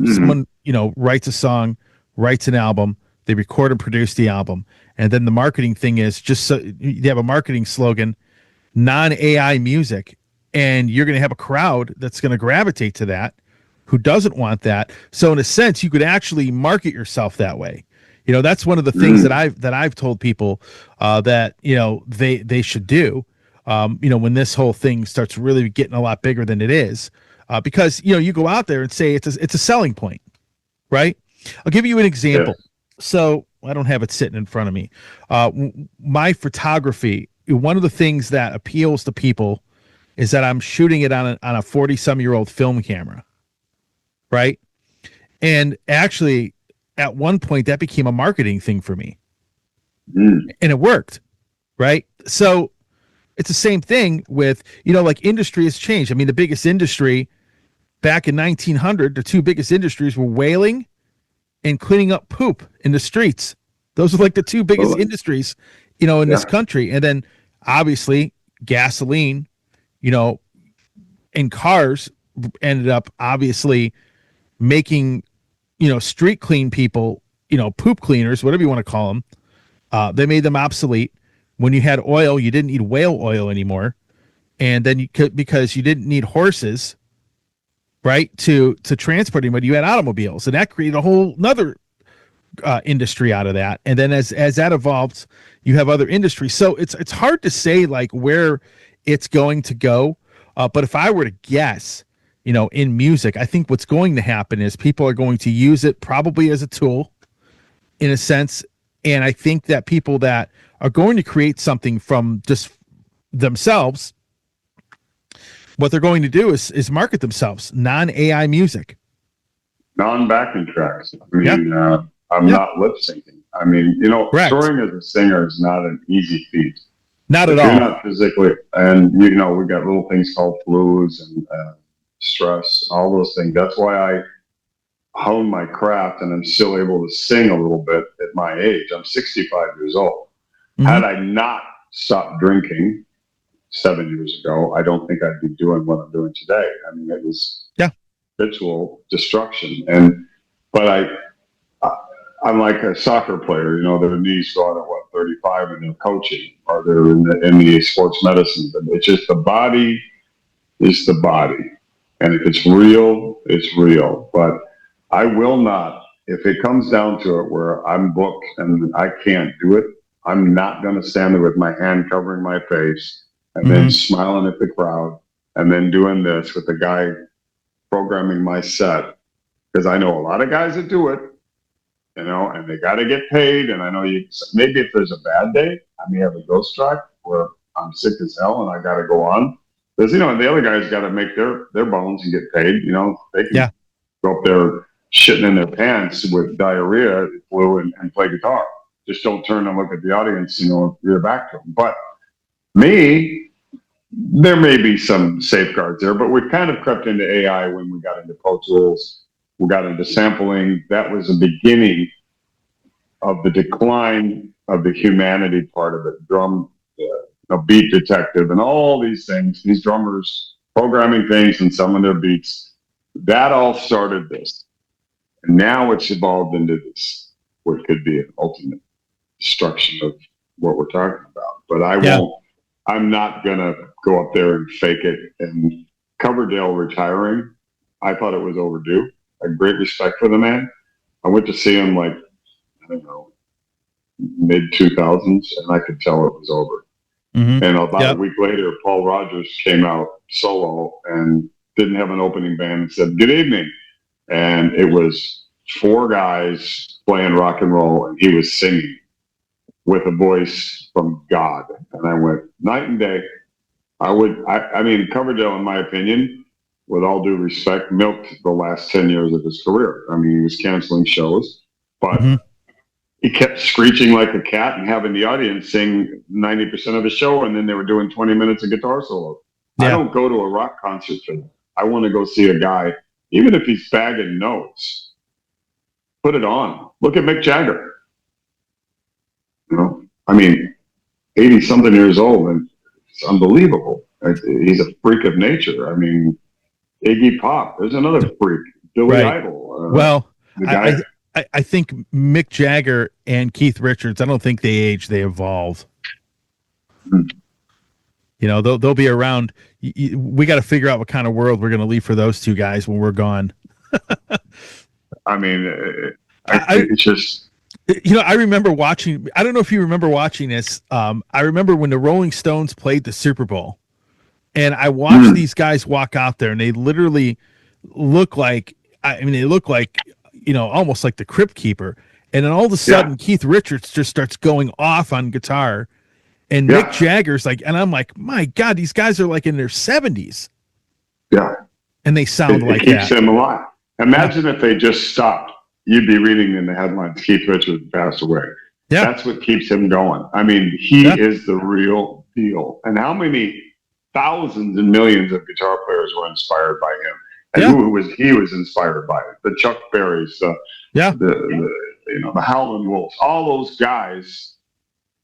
writes a song, writes an album, they record and produce the album, and then the marketing thing is just so you have a marketing slogan, non-AI music, and you're going to have a crowd that's going to gravitate to that who doesn't want that. So in a sense, you could actually market yourself that way. That's one of the things that I've told people that they should do. When this whole thing starts really getting a lot bigger than it is, because you go out there and say it's a selling point, right? I'll give you an example. Yeah. So I don't have it sitting in front of me. My photography, one of the things that appeals to people is that I'm shooting it on a 40-some-year-old film camera, right? And actually, at one point, that became a marketing thing for me, and it worked, right? So it's the same thing with like industry has changed. I mean, the biggest industry back in 1900, the two biggest industries were whaling and cleaning up poop in the streets. Those are like the two biggest industries, in this country. And then obviously gasoline, and cars ended up obviously making, street clean people, poop cleaners, whatever you want to call them. They made them obsolete. When you had oil, you didn't need whale oil anymore. And then because you didn't need horses, right, to transport anybody, you had automobiles, and that created a whole nother industry out of that. And then as that evolved, you have other industries. So it's hard to say like where it's going to go. But if I were to guess, in music, I think what's going to happen is people are going to use it probably as a tool in a sense. And I think that people that are going to create something from just themselves, what they're going to do is market themselves, non-AI music. Non-backing tracks. I mean, I'm not lip syncing. I mean, touring as a singer is not an easy feat. Not at all. You're not physically, and we got little things called flus and stress, all those things. That's why I hone my craft, and I'm still able to sing a little bit at my age. I'm 65 years old. Mm-hmm. Had I not stopped drinking 7 years ago, I don't think I'd be doing what I'm doing today. I mean, it was habitual destruction, but I'm like a soccer player. Their knees go out at 35, and they're coaching, or they're in the sports medicine. But it's just the body is the body, and if it's real, it's real. But I will not, if it comes down to it, where I'm booked and I can't do it. I'm not going to stand there with my hand covering my face and then smiling at the crowd and then doing this with the guy programming my set, because I know a lot of guys that do it. And they got to get paid. And I know maybe if there's a bad day, I may have a ghost track where I'm sick as hell and I got to go on. Because, and the other guys got to make their bones and get paid. They can go up there shitting in their pants with diarrhea, flu, and play guitar. Just don't turn and look at the audience, you're back to them. But me, there may be some safeguards there, but we've kind of crept into AI when we got into Pro Tools. We got into sampling. That was the beginning of the decline of the humanity part of it. a beat detective and all these things, these drummers programming things and some of their beats. That all started this. And now it's evolved into this, what could be an ultimate destruction of what we're talking about. But I'm not going to go up there and fake it. And Coverdale retiring, I thought it was overdue. I had great respect for the man. I went to see him like, I don't know, mid-2000s, and I could tell it was over. Mm-hmm. And about a week later, Paul Rogers came out solo and didn't have an opening band and said, "Good evening." And it was 4 guys playing rock and roll, and he was singing with a voice from God. And I went, night and day. I mean, Coverdale, in my opinion, with all due respect, milked the last 10 years of his career. I mean, he was canceling shows, but he kept screeching like a cat and having the audience sing 90% of the show, and then they were doing 20 minutes of guitar solo. Yeah. I don't go to a rock concert for that. I want to go see a guy, even if he's bagging notes, put it on. Look at Mick Jagger. You know, I mean, 80-something years old, and it's unbelievable. He's a freak of nature. I mean, Iggy Pop, there's another freak, Billy Idol. I think Mick Jagger and Keith Richards, I don't think they age, they evolve. You know, they'll be around. We got to figure out what kind of world we're going to leave for those 2 guys when we're gone. I mean, it's just... You know, I remember watching, I don't know if you remember watching this. I remember when the Rolling Stones played the Super Bowl, and I watched these guys walk out there, and they literally look like, you know, almost like the Crypt Keeper. And then all of a sudden, Keith Richards just starts going off on guitar, and Mick Jagger's like, and I'm like, my God, these guys are like in their 70s. Yeah. And they sound like that. It keeps them alive. Imagine if they just stopped. You'd be reading in the headlines, Keith Richards passed away. Yeah. That's what keeps him going. I mean, he is the real deal. And how many thousands and millions of guitar players were inspired by him? And he was inspired by it. The Chuck Berrys, the Howlin' Wolves, all those guys,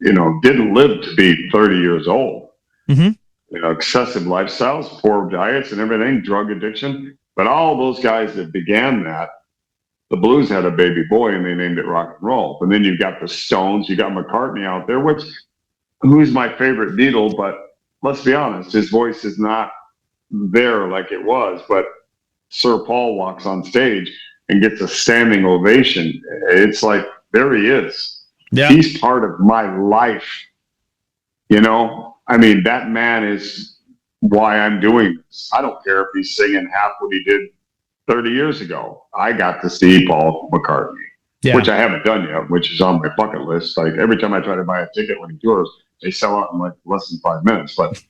you know, didn't live to be 30 years old. Mm-hmm. You know, excessive lifestyles, poor diets and everything, drug addiction. But all those guys that began that, the blues had a baby boy and they named it rock and roll. And then you've got the Stones, you got McCartney out there, who's my favorite Beatle, but let's be honest, his voice is not there like it was. But Sir Paul walks on stage and gets a standing ovation. It's like, there he is. Yeah. He's part of my life. You know, I mean, that man is why I'm doing this. I don't care if he's singing half what he did 30 years ago. I got to see Paul McCartney, which I haven't done yet, which is on my bucket list. Like every time I try to buy a ticket when he tours, they sell out in like less than 5 minutes. But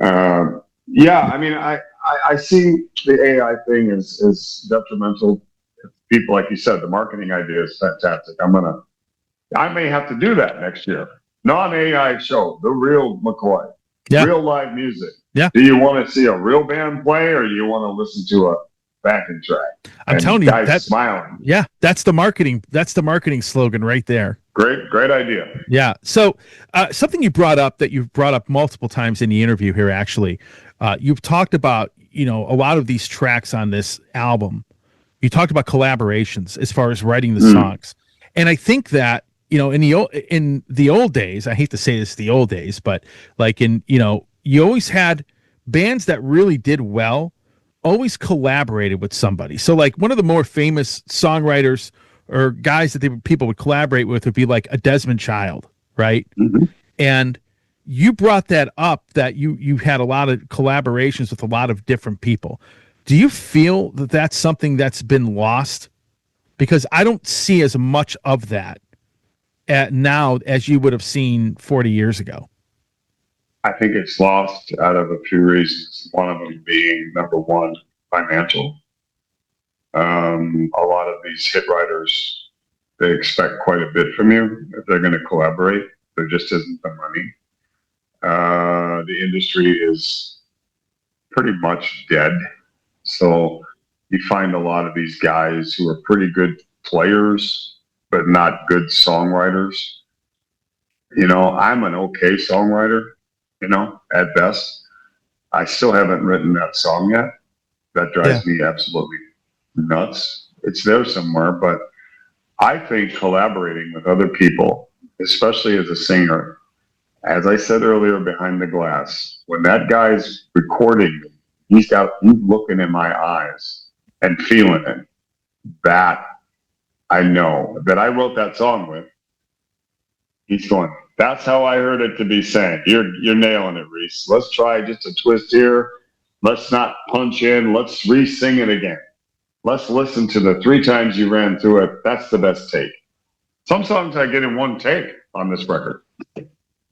I mean, I see the AI thing is detrimental. People, like you said, the marketing idea is fantastic. I may have to do that next year. Non-AI show, the real McCoy, real live music. Yeah. Do you want to see a real band play, or do you want to listen to a backing track? I'm telling you, that's smiling. Yeah, that's the marketing. That's the marketing slogan right there. Great idea. Yeah. So something you brought up that you've brought up multiple times in the interview here, actually, you've talked about, you know, a lot of these tracks on this album. You talked about collaborations as far as writing the songs, and I think that, you know, in the old days, I hate to say this, the old days, but like you always had bands that really did well, always collaborated with somebody. So like one of the more famous songwriters or guys that people would collaborate with would be like a Desmond Child, right? Mm-hmm. And you brought that up, that you had a lot of collaborations with a lot of different people. Do you feel that that's something that's been lost? Because I don't see as much of that now as you would have seen 40 years ago. I think it's lost out of a few reasons. One of them being, number one, financial. A lot of these hit writers, they expect quite a bit from you if they're going to collaborate. There just isn't the money. The industry is pretty much dead. So you find a lot of these guys who are pretty good players, but not good songwriters. You know, I'm an okay songwriter, at best. I still haven't written that song yet. That drives me absolutely nuts. It's there somewhere, but I think collaborating with other people, especially as a singer, as I said earlier, behind the glass, when that guy's recording me, he's looking in my eyes and feeling it. That I know that I wrote that song with. He's going, that's how I heard it to be sang. You're nailing it, Reece. Let's try just a twist here. Let's not punch in. Let's re-sing it again. Let's listen to the 3 times you ran through it. That's the best take. Some songs I get in one take on this record.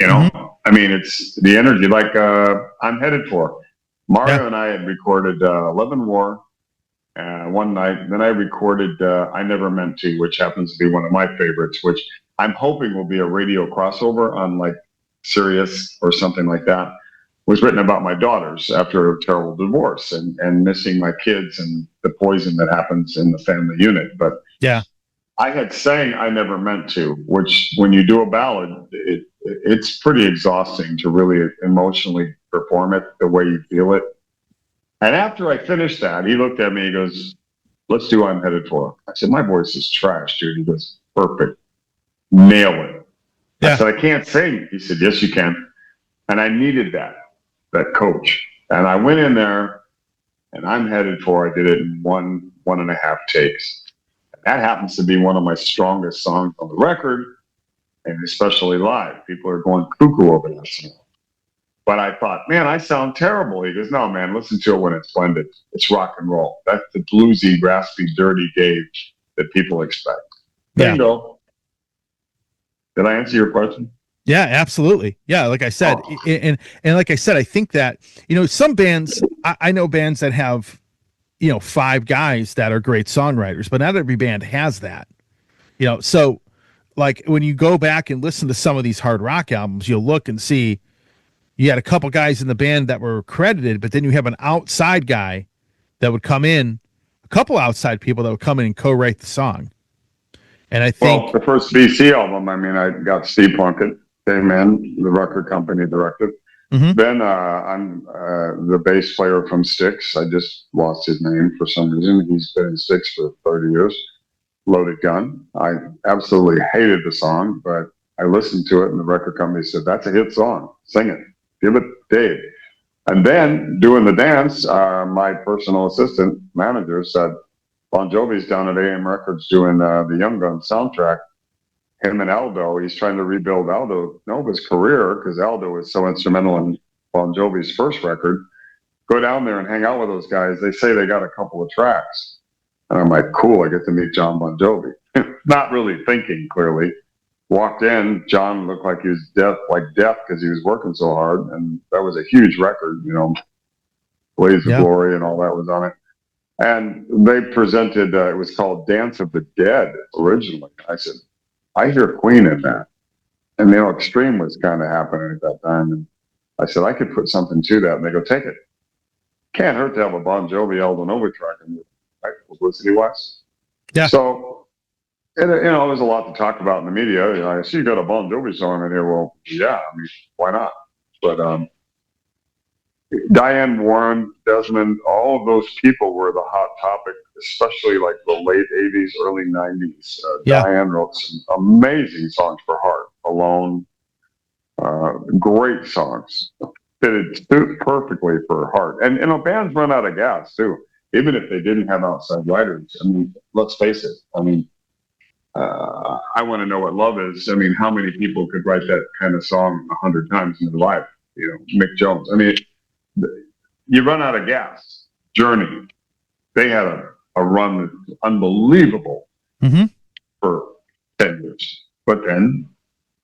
I mean, it's the energy, like I'm Headed For. Mario and I had recorded Love and War one night. Then I recorded I Never Meant To, which happens to be one of my favorites, which I'm hoping will be a radio crossover on like Sirius or something like that. It was written about my daughters after a terrible divorce and missing my kids and the poison that happens in the family unit. But I had sang I Never Meant To, which when you do a ballad, it's pretty exhausting to really emotionally perform it the way you feel it. And after I finished that, he looked at me, he goes, let's do I'm Headed For. I said, my voice is trash, dude. He goes, perfect. Nail it. I said, I can't sing. He said, yes, you can. And I needed that coach. And I went in there and I'm Headed For. I did it in 1.5 takes. That happens to be one of my strongest songs on the record, and especially live. People are going cuckoo over that song. But I thought, man, I sound terrible. He goes, no, man, listen to it when it's blended. It's rock and roll. That's the bluesy, raspy, dirty Dave that people expect. Bingo. Did I answer your question? Yeah, absolutely. Yeah, like I said, and like I said, I think that, some bands, I know bands that have 5 guys that are great songwriters, but not every band has that. So like when you go back and listen to some of these hard rock albums, you'll look and see you had a couple guys in the band that were credited, but then you have an outside guy that would come in, a couple outside people that would come in and co-write the song. And I think the first BC album, I mean, I got Steve Plunkett came in, the record company directed. Then I'm the bass player from Styx. I just lost his name for some reason. He's been in Styx for 30 years. Loaded Gun. I absolutely hated the song, but I listened to it and the record company said, that's a hit song. Sing it. Give it Dave. And then doing the dance, my personal assistant manager said, Bon Jovi's down at AM Records doing the Young Guns soundtrack. Him and Aldo, he's trying to rebuild Aldo Nova's career because Aldo was so instrumental in Bon Jovi's first record. Go down there and hang out with those guys. They say they got a couple of tracks. And I'm like, cool, I get to meet John Bon Jovi. Not really thinking clearly. Walked in, John looked like he was deaf because he was working so hard. And that was a huge record, Blaze of Glory and all that was on it. And they presented, it was called Dance of the Dead originally. I said, I hear Queen in that. And, Extreme was kind of happening at that time. And I said, I could put something to that. And they go, take it. Can't hurt to have a Bon Jovi Aldo Nova track in it, right? Publicity-wise. Yeah. So, there's a lot to talk about in the media. I see you got a Bon Jovi song in here. Well, yeah, I mean, why not? But Diane Warren, Desmond, all of those people were the hot topic, especially like the late 80s, early 90s. Diane wrote some amazing songs for Heart, Alone, great songs, fitted perfectly for Heart. And, bands run out of gas, too, even if they didn't have outside writers. I mean, let's face it. I mean, I Want to Know What Love Is. I mean, how many people could write that kind of song 100 times in their life? Mick Jones. I mean, you run out of gas. Journey, they had a run that's unbelievable for 10 years. But then,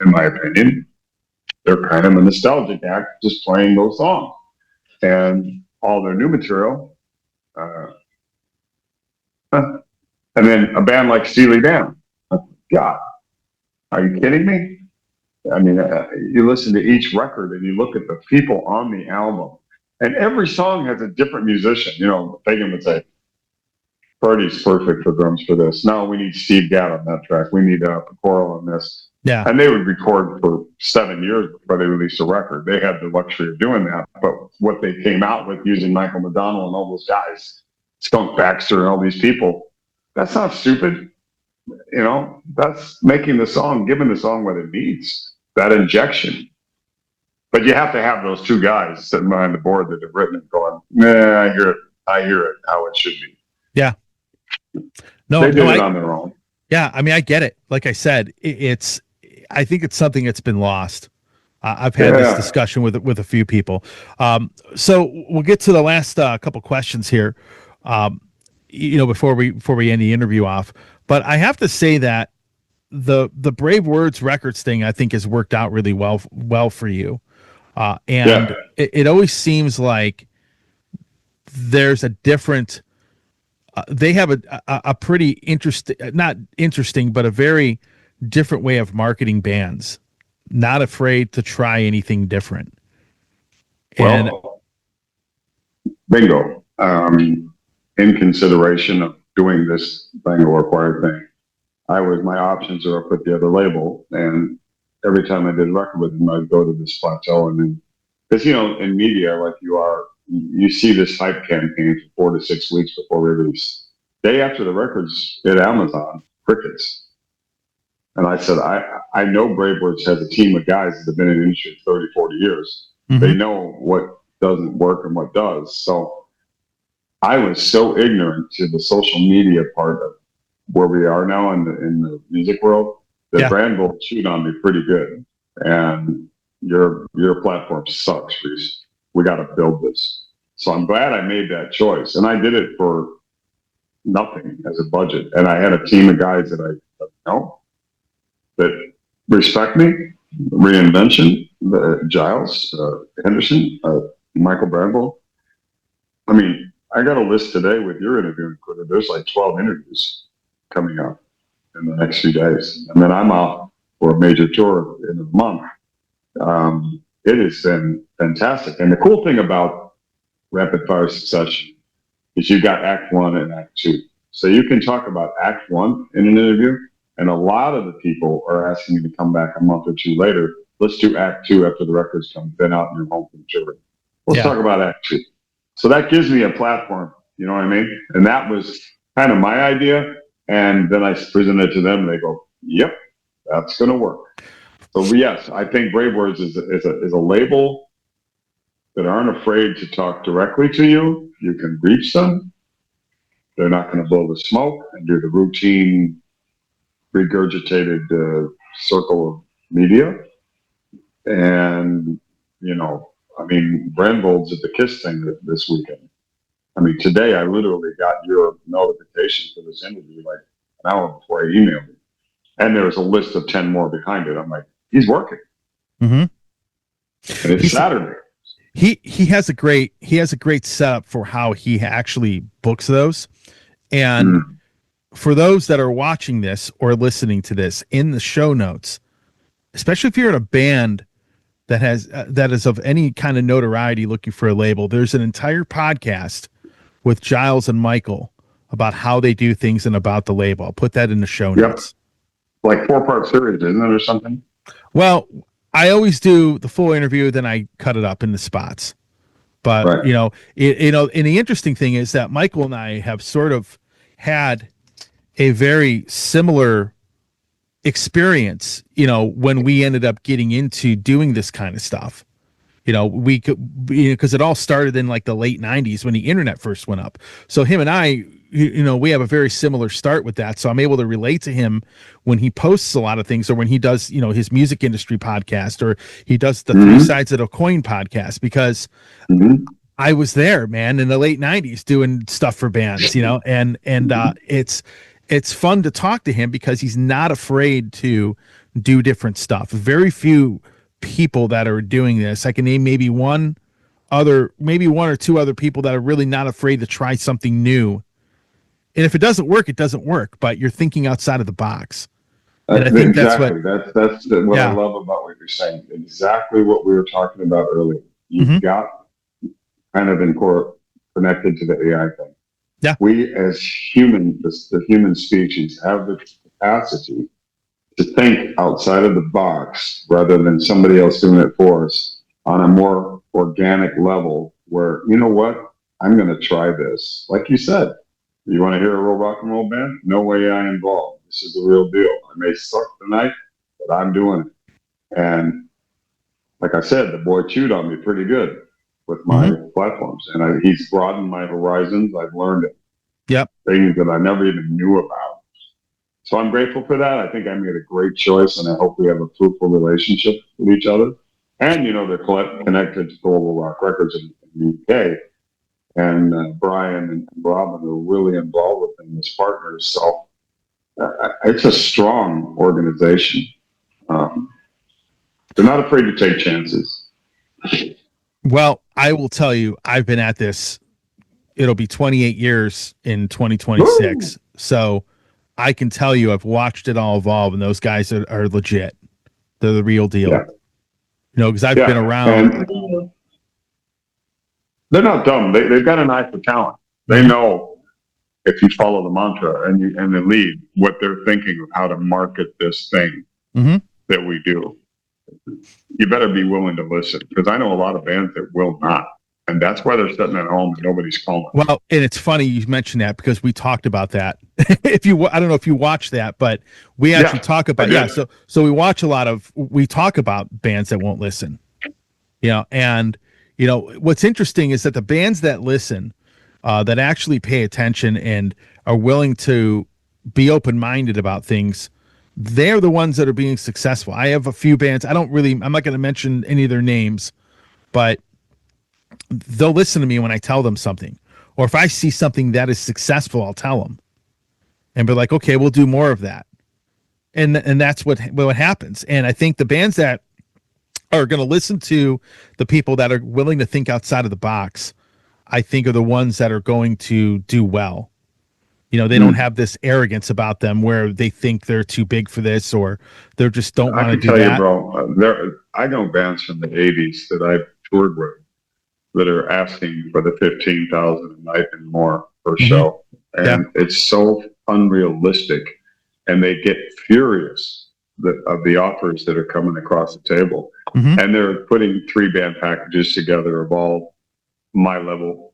in my opinion, they're kind of a nostalgic act just playing those songs. And all their new material, and then a band like Steely Dan. God, are you kidding me? I mean, you listen to each record and you look at the people on the album, and every song has a different musician. Fagan would say, Purdy's perfect for drums for this. No, we need Steve Gadd on that track. We need Pecoro on this. Yeah. And they would record for 7 years before they released a record. They had the luxury of doing that. But what they came out with using Michael McDonald and all those guys, Skunk Baxter and all these people, that's not stupid. You know, that's making the song, giving the song what it needs, that injection. But you have to have those two guys sitting behind the board that have written it going, nah, I hear it how it should be. Yeah. No, they did it on their own. Yeah, I mean, I get it. Like I said, I think it's something that's been lost. I've had this discussion with a few people. So we'll get to the last couple questions here. Before we end the interview off, but I have to say that the Brave Words Records thing, I think, has worked out really well for you. It always seems like there's a different. They have a pretty interesting, not interesting, but a very different way of marketing bands. Not afraid to try anything different. Well, bingo. In consideration of doing this Bangalore Choir thing, my options are up with the other label, and every time I did a record with them, I'd go to this plateau, and then, because in media, like you see this hype campaign for 4 to 6 weeks before release. Day after the record's hit Amazon, crickets. And I said, I know Brave Words has a team of guys that have been in the industry 30, 40 years. Mm-hmm. They know what doesn't work and what does. So I was so ignorant to the social media part of where we are now in the music world that Brandville chewed on me pretty good. And your platform sucks, Reece. We got to build this. So I'm glad I made that choice. And I did it for nothing as a budget. And I had a team of guys that I know that respect me, Reinvention, Giles, Henderson, Michael Brandville. I mean, I got a list today with your interview included. There's like 12 interviews coming up in the next few days. And then I'm off for a major tour in a month. It has been fantastic. And the cool thing about Rapid Fire Succession is you've got Act 1 and Act 2. So you can talk about Act 1 in an interview, and a lot of the people are asking you to come back a month or two later. Let's do Act 2 after the record's been out in your home from touring. Let's talk about Act 2. So that gives me a platform, you know what I mean? And that was kind of my idea. And then I presented it to them, and they go, yep, that's going to work. So yes, I think Brave Words is a label that aren't afraid to talk directly to you. You can reach them. They're not going to blow the smoke and do the routine, regurgitated circle of media. And, I mean, Brandvold's at the KISS thing this weekend. I mean, today I literally got your notification for this interview like an hour before I emailed you. And there was a list of 10 more behind it. I'm like, he's working. Mm-hmm. And it's Saturday. He has a great setup for how he actually books those. And for those that are watching this or listening to this, in the show notes, especially if you're in a band that is of any kind of notoriety looking for a label, there's an entire podcast with Giles and Michael about how they do things and about the label. I'll put that in the show notes. Like 4-part series, isn't it, or something? Well, I always do the full interview, then I cut it up into spots. But and the interesting thing is that Michael and I have sort of had a very similar experience, when we ended up getting into doing this kind of stuff. We could, because it all started in like the late 90s when the internet first went up. So him and I, we have a very similar start with that. So I'm able to relate to him when he posts a lot of things, or when he does, his music industry podcast, or he does the Three Sides of the Coin podcast, because I was there, man, in the late 90s doing stuff for bands, and it's fun to talk to him because he's not afraid to do different stuff. Very few people that are doing this. I can name maybe one or two other people that are really not afraid to try something new. And if it doesn't work, it doesn't work, but you're thinking outside of the box. And I think that's what I love about what you're saying. Exactly what we were talking about earlier. You've got kind of connected to the AI thing. Yeah. We as the human species have the capacity to to think outside of the box rather than somebody else doing it for us on a more organic level where, you know what, I'm going to try this. Like you said, you want to hear a real rock and roll band? No way I involved. This is the real deal. I may suck tonight, but I'm doing it. And like I said, the boy chewed on me pretty good with my platforms. And he's broadened my horizons. I've learned it. Yep. Things that I never even knew about. So I'm grateful for that. I think I made a great choice, and I hope we have a fruitful relationship with each other. And, you know, they're connected to Global Rock Records in the UK. And Brian and Robin are really involved with them as partners. So it's a strong organization. They're not afraid to take chances. Well, I will tell you, I've been at this. It'll be 28 years in 2026. Woo! So I can tell you I've watched it all evolve, and those guys are legit. They're the real deal. Yeah. You know, because I've been around. And they're not dumb. They've got an eye for talent. They know if you follow the mantra and the lead, what they're thinking of how to market this thing that we do. You better be willing to listen, because I know a lot of bands that will not. And that's why they're sitting at home and nobody's calling. Well, and it's funny you mentioned that, because we talked about that. I don't know if you watched that, but we actually talk about, so we talk about bands that won't listen, you know, and, you know, what's interesting is that the bands that listen, that actually pay attention and are willing to be open-minded about things, they're the ones that are being successful. I have a few bands. I'm not going to mention any of their names, but they'll listen to me when I tell them something. Or if I see something that is successful, I'll tell them and be like, okay, we'll do more of that. And that's what happens. And I think the bands that are going to listen to the people that are willing to think outside of the box, I think are the ones that are going to do well. You know, they don't have this arrogance about them where they think they're too big for this, or they just don't want to do that. I can tell you, bro, I know bands from the 80s that I've toured with that are asking for the $15,000 a night and more per show. And it's so unrealistic. And they get furious of the offers that are coming across the table. And they're putting 3-band packages together of all my level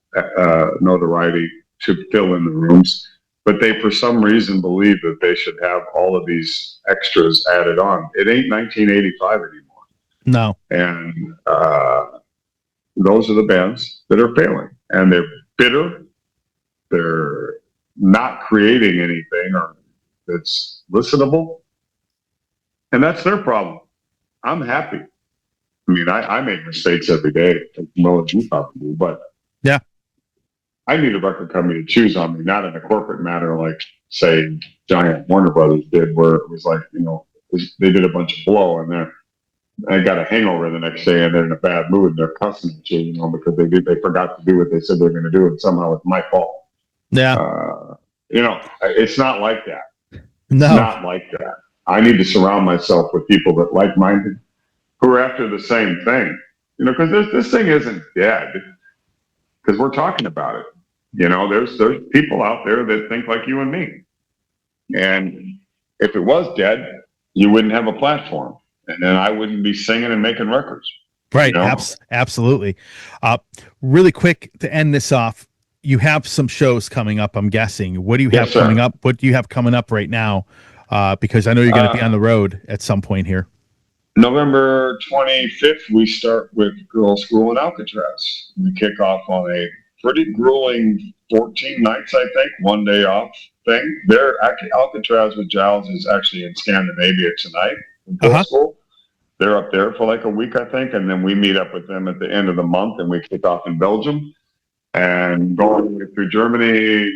notoriety to fill in the rooms. But they, for some reason, believe that they should have all of these extras added on. It ain't 1985 anymore. No. And those are the bands that are failing. And they're bitter. They're not creating anything that's listenable. And that's their problem. I'm happy. I mean, I make mistakes every day, as well as you probably do, but yeah. I need a record company to choose on me, not in a corporate matter like, say, Giant Warner Brothers did, where it was like, you know, they did a bunch of blow and I got a hangover the next day and they're in a bad mood and they're cussing at you, you know, because they forgot to do what they said they were going to do, and somehow it's my fault. Yeah. You know, it's not like that. No. It's not like that. I need to surround myself with people that like-minded, who are after the same thing. You know, because this thing isn't dead, because we're talking about it. You know, there's people out there that think like you and me. And if it was dead, you wouldn't have a platform. And then I wouldn't be singing and making records. Right. You know? Absolutely. Really quick to end this off, you have some shows coming up, I'm guessing. What do you have coming up? What do you have coming up right now? Because I know you're going to be on the road at some point here. November 25th, we start with Girls School in Alcatraz. We kick off on a pretty grueling 14 nights, I think, 1 day off thing. Alcatraz with Giles is actually in Scandinavia tonight. Girls School. They're up there for like a week, I think, and then we meet up with them at the end of the month, and we kick off in Belgium and going through Germany,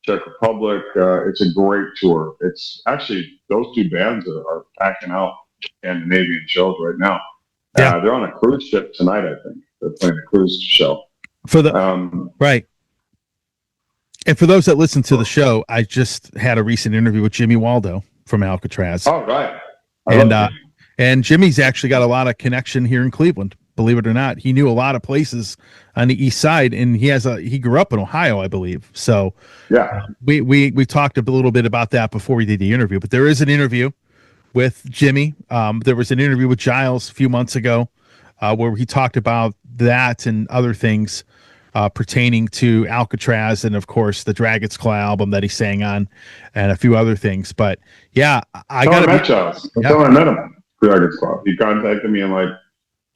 Czech Republic. It's a great tour. It's actually, those two bands are packing out Scandinavian shows right now. Yeah. They're on a cruise ship tonight, I think. They're playing a cruise show. For the right. And for those that listen to the show, I just had a recent interview with Jimmy Waldo from Alcatraz. Oh, right. And Jimmy's actually got a lot of connection here in Cleveland. Believe it or not, he knew a lot of places on the east side, and he grew up in Ohio, I believe. So yeah, we talked a little bit about that before we did the interview. But there is an interview with Jimmy. There was an interview with Giles a few months ago where he talked about that and other things pertaining to Alcatraz and, of course, the Dragon's Claw album that he sang on and a few other things. But, yeah, I met Giles. Until I met him, Dragon's Claw. He contacted me in like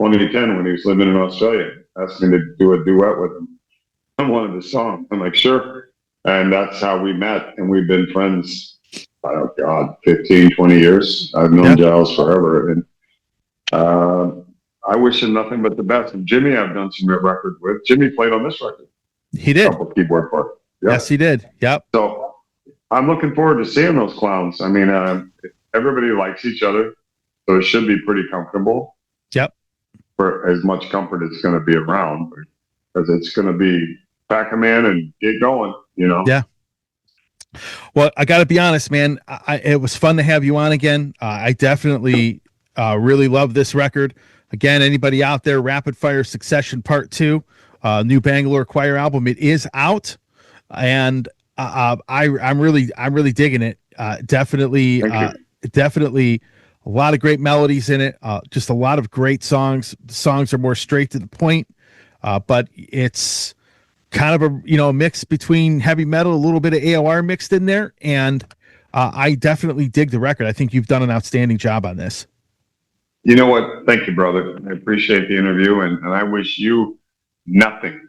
2010 when he was living in Australia, asked me to do a duet with him on one of his songs. I'm like, sure. And that's how we met. And we've been friends, oh God, 15, 20 years. I've known Giles forever. And I wish him nothing but the best. And Jimmy, I've done some records with. Jimmy played on this record. He did. A couple keyboard parts. Yep. Yes, he did. Yep. So I'm looking forward to seeing those clowns. I mean, everybody likes each other, so it should be pretty comfortable. Yep. For as much comfort as going to be around, because it's going to be pack a man and get going, you know? Yeah. Well, I got to be honest, man. It was fun to have you on again. I definitely really love this record. Again, anybody out there, Rapid Fire Succession Part 2, new Bangalore Choir album. It is out, and I'm really digging it. Definitely a lot of great melodies in it. Just a lot of great songs. The songs are more straight to the point, but it's kind of a mix between heavy metal, a little bit of AOR mixed in there, and I definitely dig the record. I think you've done an outstanding job on this. You know what? Thank you, brother. I appreciate the interview, and I wish you nothing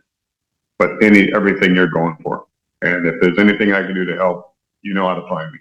but everything you're going for. And if there's anything I can do to help, you know how to find me.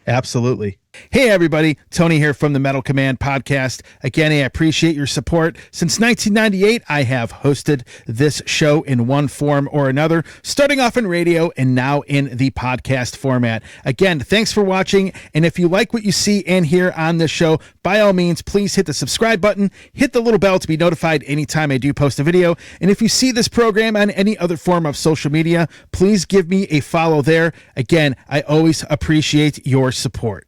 Absolutely. Hey, everybody. Tony here from the Metal Command podcast. Again, I appreciate your support. Since 1998, I have hosted this show in one form or another, starting off in radio and now in the podcast format. Again, thanks for watching. And if you like what you see and hear on this show, by all means, please hit the subscribe button, hit the little bell to be notified anytime I do post a video. And if you see this program on any other form of social media, please give me a follow there. Again, I always appreciate your support.